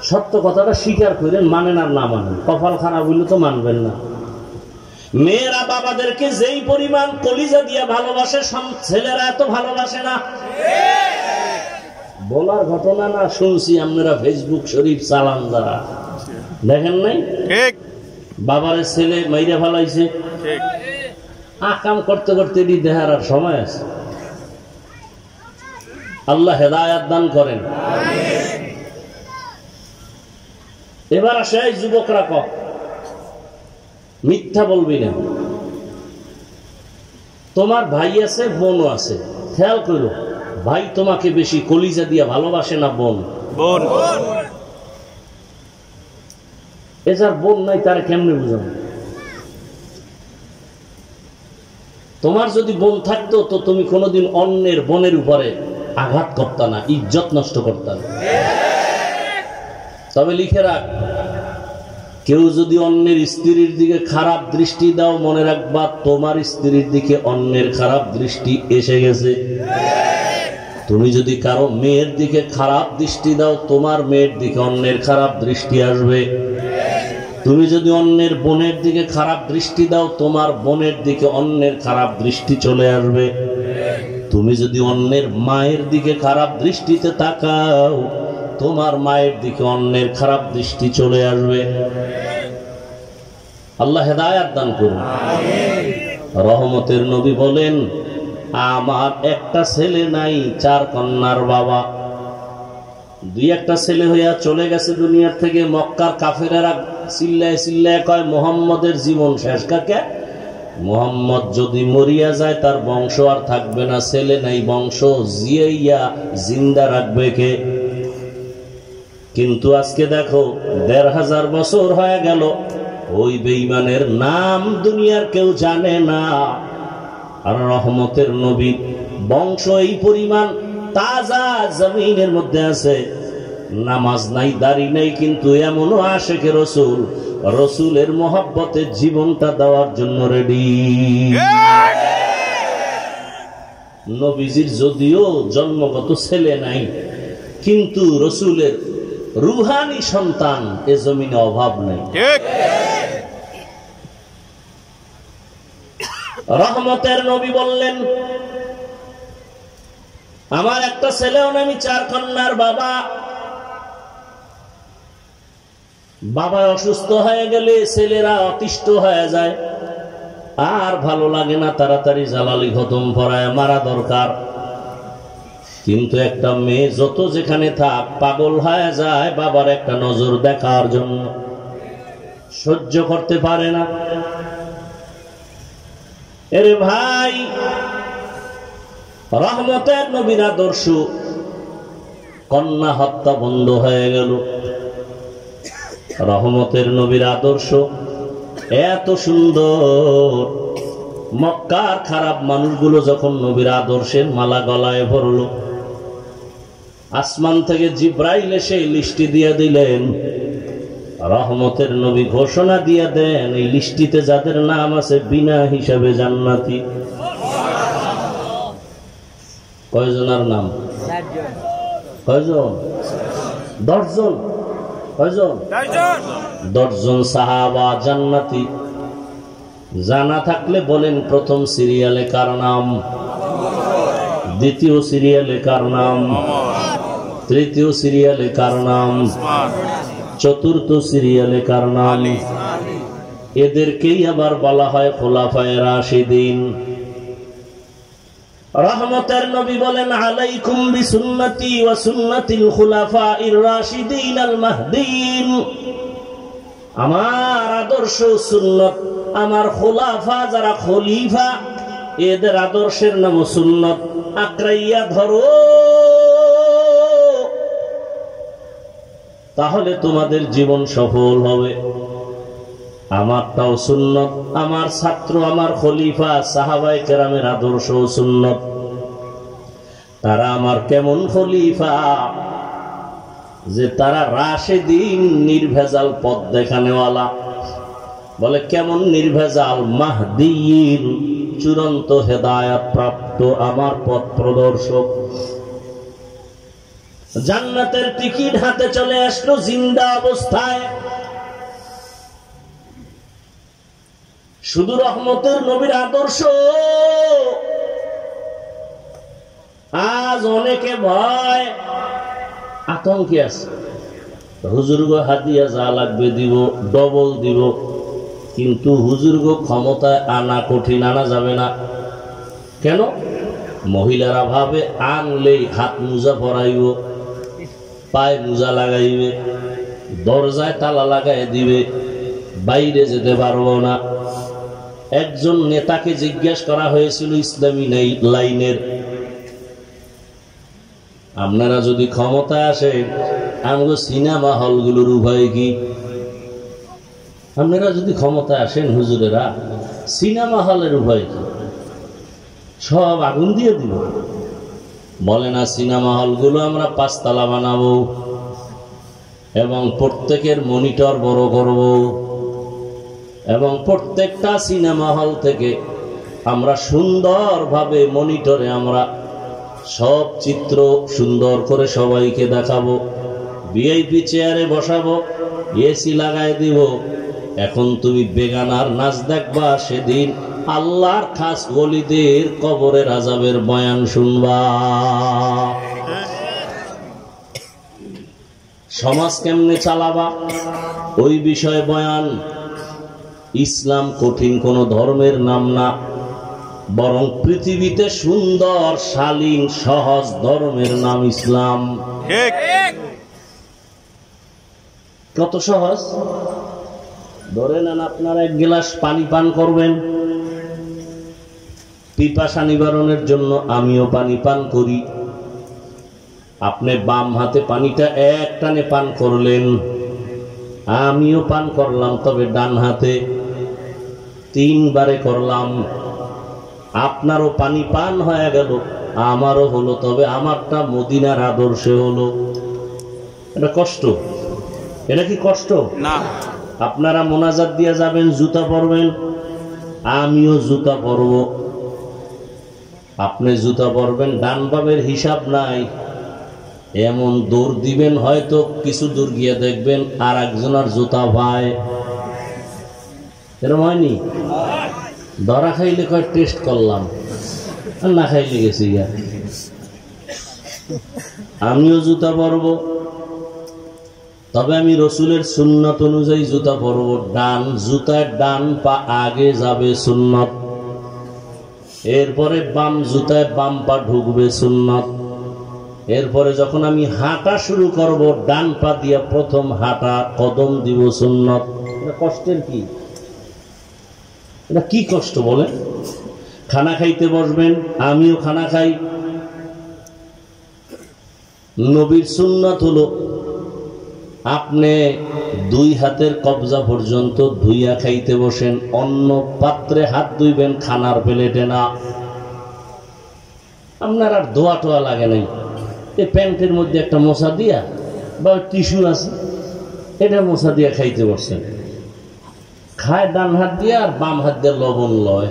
সত্য কথাটা স্বীকার করেন, মানেন আর না মানেন, কপাল খারাপ হইলে তো মানবেন না। মেয়েরা বাবাদেরকে যেই পরিমাণ কলিজা দিয়ে ভালোবাসে, ছেলেরা এত ভালোবাসে না। বলার ঘটনা না, শুনছি আপনারা ফেসবুক শরীফ চালান, দ্বারা দেখেন নাই? বাবারের ছেলে মাইরা ফেলাইছে, আকাম করতে করতে দেহার আর সময় আছে। আল্লাহ হেদায়াত দান করেন। এবার আসে যুবকরা, মিথ্যা বলবি না। তোমার ভাই আছে, বোনও আছে, খেয়াল করো, ভাই তোমাকে বেশি কলিজা দিয়ে ভালোবাসে না বোন? বোন। এ যার বোন নাই তার কেমনে বুঝাবো? তোমার যদি বোন থাকতো তো তুমি কোনোদিন অন্যের বোনের উপরে আঘাত করতা না, ইজ্জত নষ্ট করতা না। তবে লিখে রাখ, কেউ যদি অন্যের স্ত্রীর দিকে খারাপ দৃষ্টি দাও, মনে রাখবা তোমার স্ত্রীর দিকে অন্যের খারাপ দৃষ্টি এসে গেছে। তুমি যদি কারো মেয়ের দিকে খারাপ দৃষ্টি দাও, তোমার মেয়ের দিকে অন্যের খারাপ দৃষ্টি আসবে। তুমি যদি অন্যের বোনের দিকে খারাপ দৃষ্টি দাও, তোমার বোনের দিকে অন্যের খারাপ দৃষ্টি চলে আসবে। তুমি যদি অন্যের মায়ের দিকে খারাপ দৃষ্টিতে তাকাও, তোমার মায়ের দিকে অন্যের খারাপ দৃষ্টি চলে আসবে। আল্লাহ হেদায়াত দান করুন। রহমতের নবী বলেন, আমার একটা ছেলে নাই, 4 কন্যার বাবা। 2-1টা ছেলে হইয়া চলে গেছে দুনিয়ার থেকে। মক্কার কাফেরেরা চিল্লায় চিল্লায় কয়, মুহাম্মদের জীবন শেষ। কাকে? মুহাম্মদ যদি মরিয়া যায় তার বংশ আর থাকবে না, ছেলে নাই, বংশ জিয়াইয়া জিন্দা রাখবে কে? কিন্তু আজকে দেখো 1500 বছর হয়ে গেল, ওই বেঈমানের নাম দুনিয়ার কেউ জানে না। আর রহমতের নবী বংশ এই পরিমাণ তাজা জমিনের মধ্যে আছে, নামাজ নাই, দাড়ি নাই, কিন্তু এমনও আশেকে রসুল, রসুলের মহব্বতের জীবনটা দেওয়ার জন্য রেডি। নবীজির যদিও জন্মগত ছেলে নাই, কিন্তু রসুলের রুহানি সন্তান এ জমিনে অভাব নেই। রহমতের নবী বললেন, আমার একটা ছেলেও নাই, আমি 4 কন্যার বাবা। বাবা অসুস্থ হয়ে গেলে ছেলেরা অতিষ্ঠ হয়ে যায়, আর ভালো লাগে না, তাড়াতাড়ি জালালি খতম করায় মারা দরকার। কিন্তু একটা মেয়ে যত যেখানে থাক পাগল হয়ে যায় বাবার একটা নজর দেখার জন্য, সহ্য করতে পারে না। এরে ভাই, রহমতের নবীর আদর্শ কন্যা হত্যা বন্ধ হয়ে গেল। রহমতের নবীর আদর্শ এত সুন্দর, মক্কার খারাপ মানুষগুলো যখন নবীর আদর্শের মালা গলায় ভরল, আসমান থেকে জিব্রাইল এসে লিস্টি দিয়ে দিলেন। রহমতের নবী ঘোষণা দিয়ে দেন, এই লিস্টিতে যাদের নাম আছে বিনা হিসাবে জান্নাতি। কয়জনের নাম? কয়জন? 10 জন। কয়জন? 10 জন সাহাবা জান্নাতি। জানা থাকলে বলেন প্রথম সিরিয়ালে কার নাম, দ্বিতীয় সিরিয়ালে কার নাম, তৃতীয় সিরিয়ালে কার নাম, চতুর্থ সিরিয়ালে কার নাম? এদেরকেই আবার বলা হয় খোলাফায়ে রাশিদিন। রহমতের নবী বলেন, আলাইকুম বিসুন্নতি ওয়া সুন্নাতিল খুলাফাইর রাশিদিন আল মাহদিন। আমার আদর্শ সুন্নত, আমার খোলাফা যারা খলিফা এদের আদর্শের নাম সুন্নত। আঁকড়াইয়া ধরো, তাহলে তোমাদের জীবন সফল হবে। আমারটাও সুন্নত, আমার ছাত্র, আমার খলিফা সাহাবায়ে কেরামের আদর্শ সুন্নত। তারা আমার কেমন খলিফা যে তারা রাশেদিন, নির্ভেজাল পথ দেখানেওয়ালা। বলে কেমন নির্ভেজাল? মাহদিয়িন, চূড়ান্ত হেদায়েত প্রাপ্ত আমার পথ প্রদর্শক। জান্নাতের টিকিট হাতে চলে আসলো জিন্দা অবস্থায়। শুধু রহমতের নবীর আদর্শ। আজ অনেকে ভয় আতঙ্কে আছে, হুজুরগো হাতিয়া যা লাগবে দিব, ডবল দিব। কিন্তু হুজুরগো ক্ষমতায় আনা কঠিন, আনা যাবে না। কেন? মহিলারা ভাবে আনলেই হাত মোজা পরাইব, পায়ে মোজা লাগাইবে, দরজায় তালা লাগাই দিবে, বাইরে যেতে পারবো না। একজন নেতাকে জিজ্ঞেস করা হয়েছিল ইসলামী লাইনের, আপনারা যদি ক্ষমতায় আসেন আমগো সিনেমা হলগুলোর উভয় কি? আপনারা যদি ক্ষমতায় আসেন হুজুরেরা, সিনেমা হলের উভয় কি? সব আগুন দিয়ে দিল। বলে না, সিনেমা হলগুলো আমরা 5 তলা বানাবো এবং প্রত্যেকের মনিটর বড় করব এবং প্রত্যেকটা সিনেমা হল থেকে আমরা সুন্দরভাবে মনিটরে আমরা সব চিত্র সুন্দর করে সবাইকে দেখাবো, ভিআইপি চেয়ারে বসাবো, এসি লাগাই দিব। এখন তুমি বেগানার নাচ দেখবা, সেদিন আল্লাহর খাস ওলিদের কবরের আযাবের বয়ান শুনবা। সমাজ কেমনে চালাবা ওই বিষয়ে বয়ান। ইসলাম কঠিন কোন ধর্মের নাম না, বরং পৃথিবীতে সুন্দর শালীন সহজ ধর্মের নাম ইসলাম। কত সহজ! ধরে নেন আপনারা 1 গ্লাস পানি পান করবেন, পিপাসা নিবারণের জন্য আমিও পানি পান করি। আপনি বাম হাতে পানিটা এক টানে পান করলেন, আমিও পান করলাম, তবে ডান হাতে 3 বারে করলাম। আপনারও পানি পান হয়ে গেল, আমারও হলো, তবে আমারটা মদিনার আদর্শে হলো। এটা কষ্ট? এটা কি কষ্ট? না। আপনারা মোনাজাত দিয়ে যাবেন, জুতা পরবেন, আমিও জুতা পরব। আপনি জুতা পরবেন, ডান বামের হিসাব নাই, এমন দৌড় দিবেন, হয়তো কিছু দূর গিয়ে দেখবেন আর একজনের জুতা ভাই। এরকম হয়নি? ধরা খাইলে কয় টেস্ট করলাম, আর না খাইলে গেছি গা। আমিও জুতা পরব, তবে আমি রসুলের সুন্নত অনুযায়ী জুতা পরব। ডান জুতার ডান পা আগে যাবে সুন্নত, এরপরে বাম জুতায় বাম পা ঢুকবে সুন্নত। এরপরে যখন আমি হাঁটা শুরু করব, ডান পা দিয়া প্রথম হাঁটা কদম দিব সুন্নত। এটা কষ্টের কি? এটা কি কষ্ট বলে? খানা খাইতে বসবেন, আমিও খানা খাই, নবীর সুন্নাত হলো আপনি দুই হাতের কবজা পর্যন্ত ধুইয়া খাইতে বসেন, অন্য পাত্রে হাত ধুইবেন, খানার প্লেটে না। আপনার আর ধোয়া টোয়া লাগে নাই, এই প্যান্টের মধ্যে একটা মশা দিয়া বা টিস্যু আছে, এটা মশা দিয়া খাইতে বসছেন। খায় ডান হাত দিয়া আর বাম হাত দিয়ে লবণ লয়,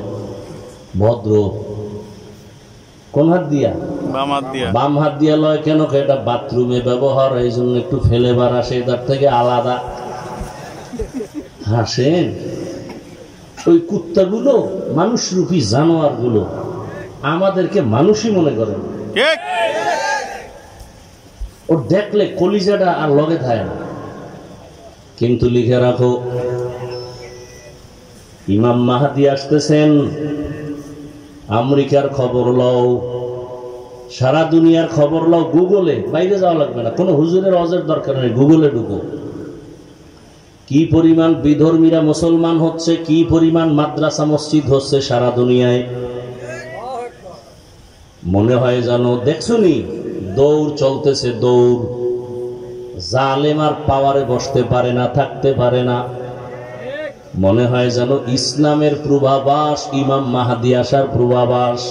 ভদ্র। কোন হাত দিয়া? বাম হাত দিয়া লয়। কেন? এটা বাথরুমে ব্যবহার, এই জন্য একটু ফেলেবার আসে, তার থেকে আলাদা। হাসেন। ওই কুত্তাগুলো, মানুষরূপী জানোয়ার গুলো আমাদেরকে মানুষই মনে করেন। ও দেখলে কলিজাটা আর লগে থাকে না। কিন্তু লিখে রাখো, ইমাম মাহাদি আসতেছেন। আমেরিকার খবর লও, সারা দুনিয়ার খবর লও, গুগলে, বাইরে যাওয়া লাগবে না, কোনো হুজুরের অজের দরকার নেই, গুগলে ঢুকো। কি পরিমাণ বিধর্মীরা মুসলমান হচ্ছে, কি পরিমাণ মাদ্রাসা মসজিদ হচ্ছে সারা দুনিয়ায়। মনে হয় জানো, দেখছনি দৌড় চলতেছে, দৌড়। জালেম আর পাওয়ারে বসতে পারে না, থাকতে পারে না। মনে হয় যেন ইসলামের পূর্বাভাস, ইমাম মাহাদি আসার পূর্বাভাস।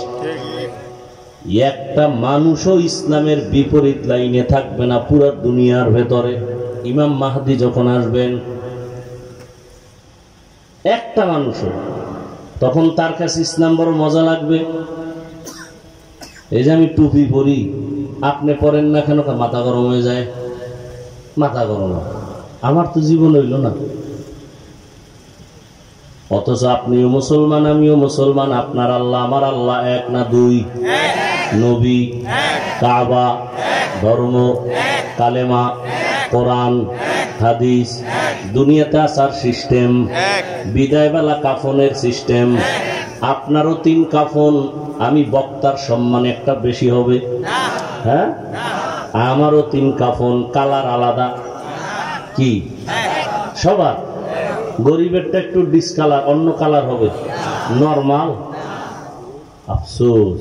একটা মানুষও ইসলামের বিপরীত লাইনে থাকবে না পুরো দুনিয়ার ভেতরে। ইমাম মাহাদি যখন আসবেন, একটা মানুষও, তখন তার কাছে ইসলাম বড় মজা লাগবে। এই যে আমি টুপি পরি, আপনি পরেন না কেন? মাথা গরম হয়ে যায়। মাথা গরম, আমার তো জীবন হইল না। অথচ আপনিও মুসলমান, আমিও মুসলমান। আপনার আল্লাহ আমার আল্লাহ এক না দুই? নবী, কাবা, ধর্ম, কালেমা, কোরআন, হাদিস, দুনিয়াতে আসার সিস্টেম, বিদায়বেলা কাফনের সিস্টেম। আপনারও 3 কাফন, আমি বক্তার সম্মান একটা বেশি হবে? হ্যাঁ, আমারও 3 কাফন, কালার আলাদা। কি সবার? গরিবেরটা একটু ডিসকালার, অন্য কালার হবে, নরমাল। আফসোস,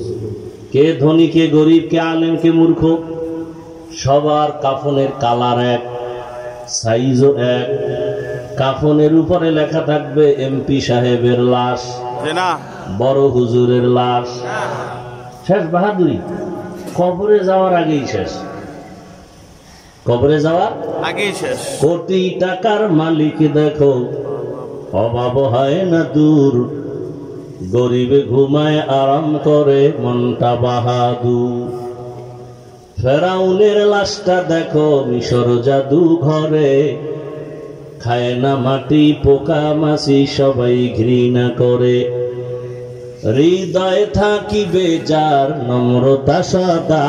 কে ধনী, কে গরিব, কে আলেম, কে মূর্খ, সবার কাফনের কালার এক, সাইজও এক। কাফনের উপরে লেখা থাকবে এমপি সাহেবের লাশ, বড় হুজুরের লাশ। শেষ বাহাদুরি, কবরে যাওয়ার আগেই শেষ। কবরে যাওয়ার আগেই শেষ। কোটি টাকার মালিক দেখো, অভাব হয় না দূর, গরিবে ঘুমায় আরাম করে মনটা বাহাদুর। ফেরাউনের লাশটা দেখো মিশর জাদু ঘরে, খায় না মাটি পোকা মাছি সবাই ঘৃণা করে। হৃদয় থাকিবে যার নম্রতা সদা,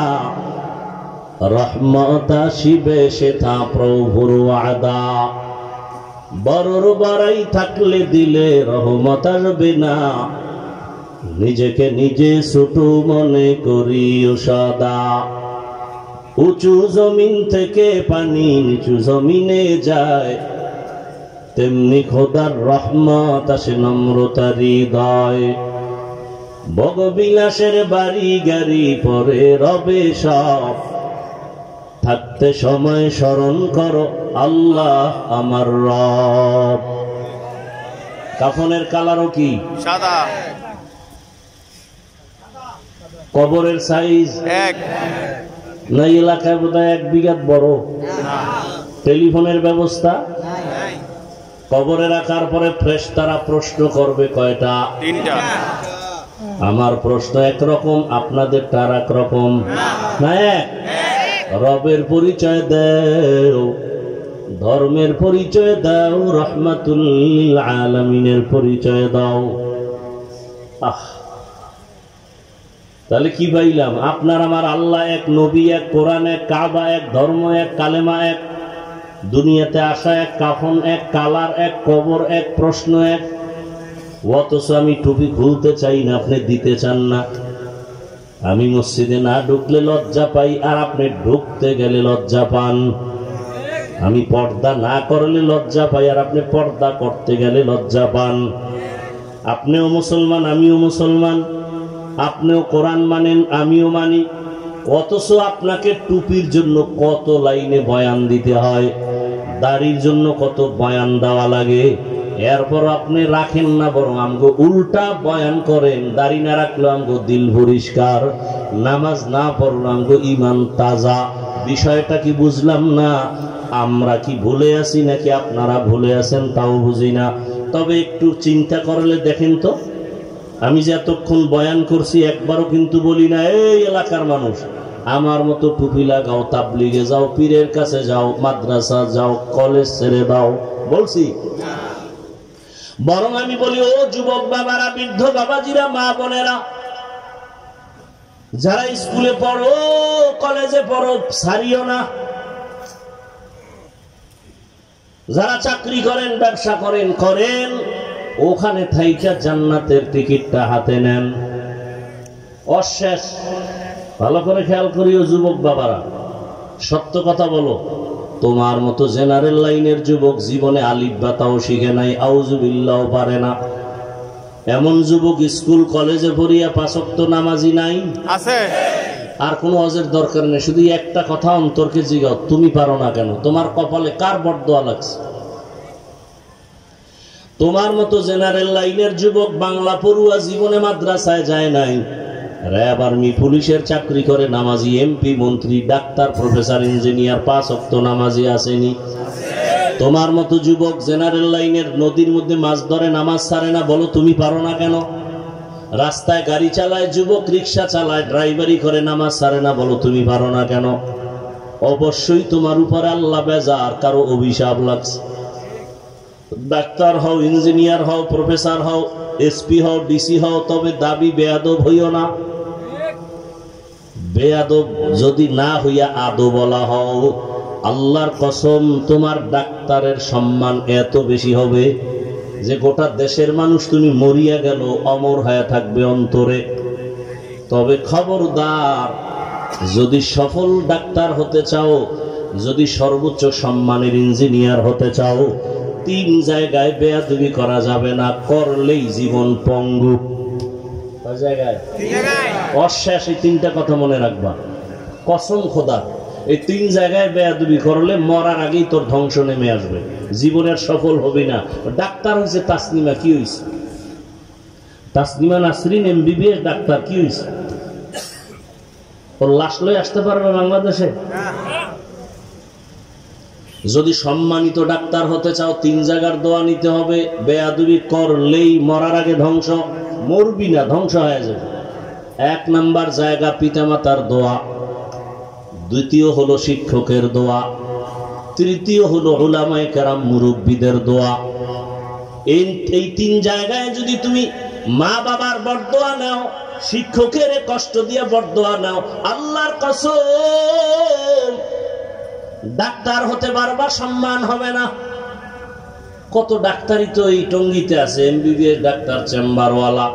রহমত আসিবে সেথা প্রভুর ওয়াদা। বড়র বাড়াই থাকলে দিলে রহমত আসবে না, নিজেকে নিজে ছোট মনে করিও সদা। উঁচু জমিন থেকে পানি নিচু জমিনে যায়, তেমনি খোদার রহমত আসে নম্রতার হৃদয়। ভোগবিলাসের বাড়ি গাড়ি পরে রবে সব, থাকতে সময় স্মরণ করো আল্লাহ আমার রব। কাফনের কালারও কি? সাদা। কবরের সাইজ এক না? এলাকায় বোধহয় 1 বিঘা বড়। টেলিফোনের ব্যবস্থা কবরে রাখার পরে ফেরেশতারা প্রশ্ন করবে কয়টা? 3টা। আমার প্রশ্ন একরকম, আপনাদেরটা আর একরকম না? এক, রবের পরিচয় দাও, ধর্মের পরিচয় দাও, রহমাতুল লিল আলামিনের পরিচয় দাও। তাহলে কি পাইলাম? আপনার আমার আল্লাহ এক, নবী এক, কোরআন এক, কাবা এক, ধর্ম এক, কালেমা এক, দুনিয়াতে আসা এক, কাফন এক, কালার এক, কবর এক, প্রশ্ন এক। অথচ আমি টুপি খুলতে চাই না, আপনি দিতে চান না। আমি মসজিদে না ঢুকলে লজ্জা পাই, আর আপনি ঢুকতে গেলে লজ্জা পান। আমি পর্দা না করলে লজ্জা পাই, আর আপনি পর্দা করতে গেলে লজ্জা পান। আপনিও মুসলমান, আমিও মুসলমান। আপনিও কোরআন মানেন, আমিও মানি। অথচ আপনাকে টুপির জন্য কত লাইনে বয়ান দিতে হয়, দাড়ির জন্য কত বয়ান দেওয়া লাগে, এরপর আপনি রাখেন না, বরং আমগো উল্টা বয়ান করেন। দাড়ি না রাখলো আমগো দিল পরিষ্কার, নামাজ না পড়লো আমগো ইমান তাজা। বিষয়টা কি বুঝলাম না? আমরা কি ভুলে আছি নাকি আপনারা ভুলে আছেন তাও বুঝি না। তবে একটু চিন্তা করলে দেখেন তো, আমি যে এতক্ষণ বয়ান করছি একবারও কিন্তু বলি না এই এলাকার মানুষ আমার মতো টুপি লাগাও, তাবলিগে যাও, পীরের কাছে যাও, মাদ্রাসা যাও, কলেজ ছেড়ে দাও, বলছি? বরং আমি বলি, ও যুবক বাবারা, বৃদ্ধ বাবাজিরা, মা বোনেরা, যারা স্কুলে পড়ো, কলেজে পড়ো, ছাড়িও না। যারা চাকরি করেন, ব্যবসা করেন, ওখানে থাইকা জান্নাতের টিকিটটা হাতে নেন। অশেষ ভালো করে খেয়াল করিও যুবক বাবারা, সত্য কথা বলো, তোমার মতো জেনারেল লাইনের যুবক জীবনে আলিফ বা তাও শিখে নাই, আউযুবিল্লাহ পারে না। এমন যুবক স্কুল কলেজে পড়িয়া 5 ওয়াক্ত নামাজি নাই আছে। আর কোনো ওয়াজের দরকার নেই, শুধু একটা কথা অন্তরকে জিগাও, তুমি পারো না কেন? তোমার কপালে কার বরদোয়া লাগছে? তোমার মতো জেনারেল লাইনের যুবক বাংলা পড়ুয়া জীবনে মাদ্রাসায় যায় নাই, র্যাব আর্মি পুলিশের চাকরি করে, নামাজি, এমপি মন্ত্রী ডাক্তার প্রফেসর ইঞ্জিনিয়ার 5 ওয়াক্ত নামাজি আসেনি। তোমার মতো যুবক জেনারেল লাইনের নদীর মধ্যে মাছ ধরে, নামাজ ছাড়ে না, বলো তুমি পারো না কেন? রাস্তায় গাড়ি চালায় যুবক, রিক্সা চালায়, ড্রাইভারি করে, নামাজ ছাড়ে না, বলো তুমি পারো না কেন? অবশ্যই তোমার উপরে আল্লাহ বেজার, কারো অভিশাপ লাগছে। ডাক্তার হও, ইঞ্জিনিয়ার হও, প্রফেসর হও, এসপি হও, ডিসি হও, তবে দাবি বেয়াদব হইও না। বেয়াদব যদি না হইয়া আদো বলা হও, আল্লাহর কসম তোমার ডাক্তারের সম্মান এত বেশি হবে যে গোটা দেশের মানুষ তুমি মরিয়া গেল অমর হয়ে থাকবে অন্তরে। তবে খবরদার, যদি সফল ডাক্তার হতে চাও, যদি সর্বোচ্চ সম্মানের ইঞ্জিনিয়ার হতে চাও, 3 জায়গায় বেয়াদবি করা যাবে না, করলেই জীবন পঙ্গু। অশেষ এই 3টা কথা মনে রাখবা, কসম খোদা। এই 3 জায়গায় বেয়াদবি করলে মরার আগেই তোর ধ্বংস নেমে আসবে, জীবনের সফল হবি না। ডাক্তার হয়েছে তাসনিমা, কি হয়েছে? তাসনিমা নাসরিন MBBS ডাক্তার, কি হয়েছে? ওর লাশ লয়ে আসতে পারবে বাংলাদেশে? যদি সম্মানিত ডাক্তার হতে চাও 3 জায়গার দোয়া নিতে হবে। বেয়াদবি করলেই মরার আগে ধ্বংস, মরবি না, ধ্বংস হয়ে যাবে। 1 নাম্বার জায়গা পিতামাতার দোয়া, দ্বিতীয় হলো শিক্ষকের দোয়া, তৃতীয় হলো উলামায়ে কেরাম মুরব্বিদের দোয়া। এই 3 জায়গায় যদি তুমি মা বাবার বরদোয়া নাও, শিক্ষকের কষ্ট দিয়ে বরদোয়া নাও, আল্লাহর কসম ডাক্তার হতে পারবা, সম্মান হবে না। কত ডাক্তারই তো এই টঙ্গিতে আছে, MBBS ডাক্তার, চেম্বারওয়ালা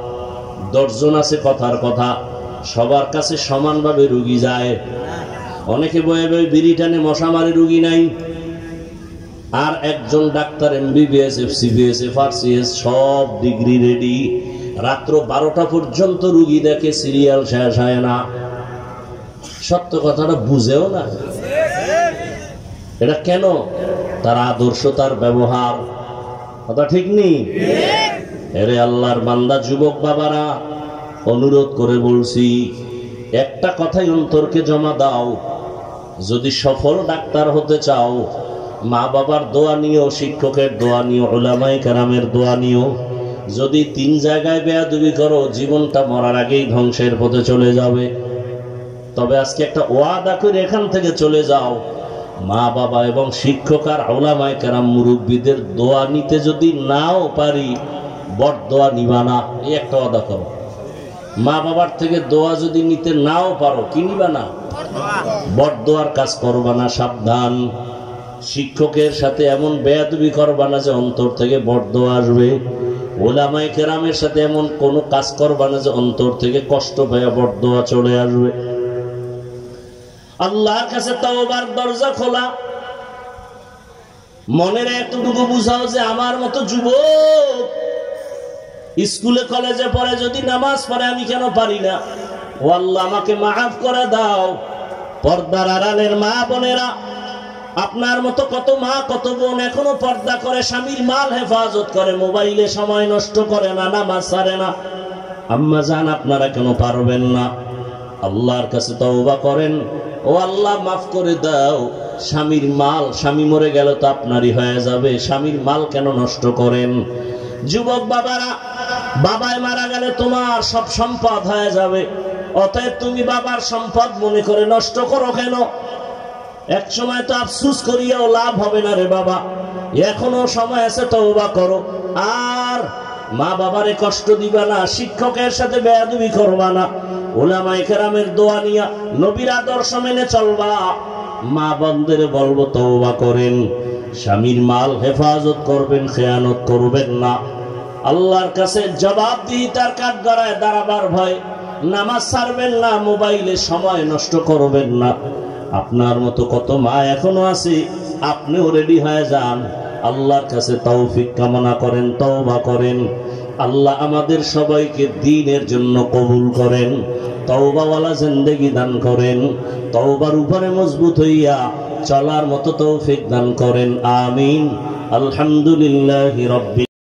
10 জন আছে। কথার কথা, সবার কাছে সমানভাবে রুগী যায়। অনেকে বয়ে বয়ে বিড়ি টানে, মশা মারে রুগী নাই। আর একজন ডাক্তার MBBS, FCBS, FRCS সব ডিগ্রি রেডি, রাত্র 12টা পর্যন্ত রুগী দেখে, সিরিয়াল শেষ হয় না। সত্য কথাটা বুঝেও না। এটা কেন? তার আদর্শ, তার ব্যবহার, কথা ঠিক নেই। এরে আল্লাহর বান্দা যুবক বাবারা, অনুরোধ করে বলছি, একটা কথাই অন্তরকে জমা দাও, যদি সফল ডাক্তার হতে চাও, মা বাবার দোয়া নিও, শিক্ষকের দোয়া নিও, উলামায়ে কেরামের দোয়া নিও। যদি 3 জায়গায় বেয়াদবি করো, জীবনটা মরার আগেই ধ্বংসের পথে চলে যাবে। তবে আজকে একটা ওয়াদা করে এখান থেকে চলে যাও, মা বাবা এবং শিক্ষক আর উলামায়ে কেরাম মুরব্বিদের দোয়া নিতে যদি নাও পারি, বরদোয়া নিবা না, এই একটা ওয়াদা করো। মা বাবার থেকে দোয়া যদি নিতে নাও পারো, কি নিবা না? বরদোয়ার কাজ করবা না, সাবধান। শিক্ষকের সাথে এমন বেয়াদবি করবা না যে অন্তর থেকে বরদোয়া আসবে। উলামায়ে কেরামের সাথে এমন কোনো কাজ করবা না যে অন্তর থেকে কষ্ট পেয়ে বরদোয়া চলে আসবে। আল্লাহর কাছে তওবার দরজা খোলা, মনের এতটুকু বুঝাও যে আমার মতো যুবক স্কুলে কলেজে পড়ে যদি নামাজ পড়ে, আমি কেন পারি না? ও আল্লাহ আমাকে মাফ করে দাও। পর্দার আড়ালের মা বোনেরা, আপনার মতো কত মা কত বোন এখনো পর্দা করে স্বামীর মাল হেফাজত করে, মোবাইলে সময় নষ্ট করে না, নামাজ ছাড়ে না। আম্মা জান, আপনারা কেন পারবেন না? আল্লাহর কাছে তওবা করেন, ও আল্লাহ মাফ করে দাও। স্বামীর মাল, স্বামী মরে গেল তো আপনারই হয়ে যাবে, স্বামীর মাল কেন নষ্ট করেন? যুবক বাবারা, বাবায় মারা গেলে তোমার সব সম্পদ হয়ে যাবে, অতএব তুমি বাবার সম্পদ মনে করে নষ্ট করো কেন? এক সময় তো আফসুস করিয়াও লাভ হবে না রে বাবা, এখনো সময় আছে, তওবা করো। আর মা বাবারে কষ্ট দিবা না, শিক্ষকের সাথে বেয়াদবি করবা না, উলামায়ে কেরামের দোয়া নিয়া নবীর আদর্শ মেনে চলবা। মা বোনদের বলবো তওবা করেন, স্বামীর মাল হেফাজত করবেন, খেয়ানত করবেন না। আল্লাহর কাছে জবাবদিহিতার কাঠগড়ায় দাঁড়াবার ভয় নামাজ ছাড়বেন না, মোবাইলে সময় নষ্ট করবেন না। আপনার মতো কত মা এখনো আছে, আপনিও রেডি হয়ে যান। আল্লাহর কাছে তৌফিক কামনা করেন, তওবা করেন। আল্লাহ আমাদের সবাইকে দ্বীনের জন্য কবুল করেন, তওবাওয়ালা জিন্দেগি দান করেন, তওবার উপরে মজবুত হইয়া চলার মতো তৌফিক দান করেন। আমিন। আলহামদুলিল্লাহি রাব্বিল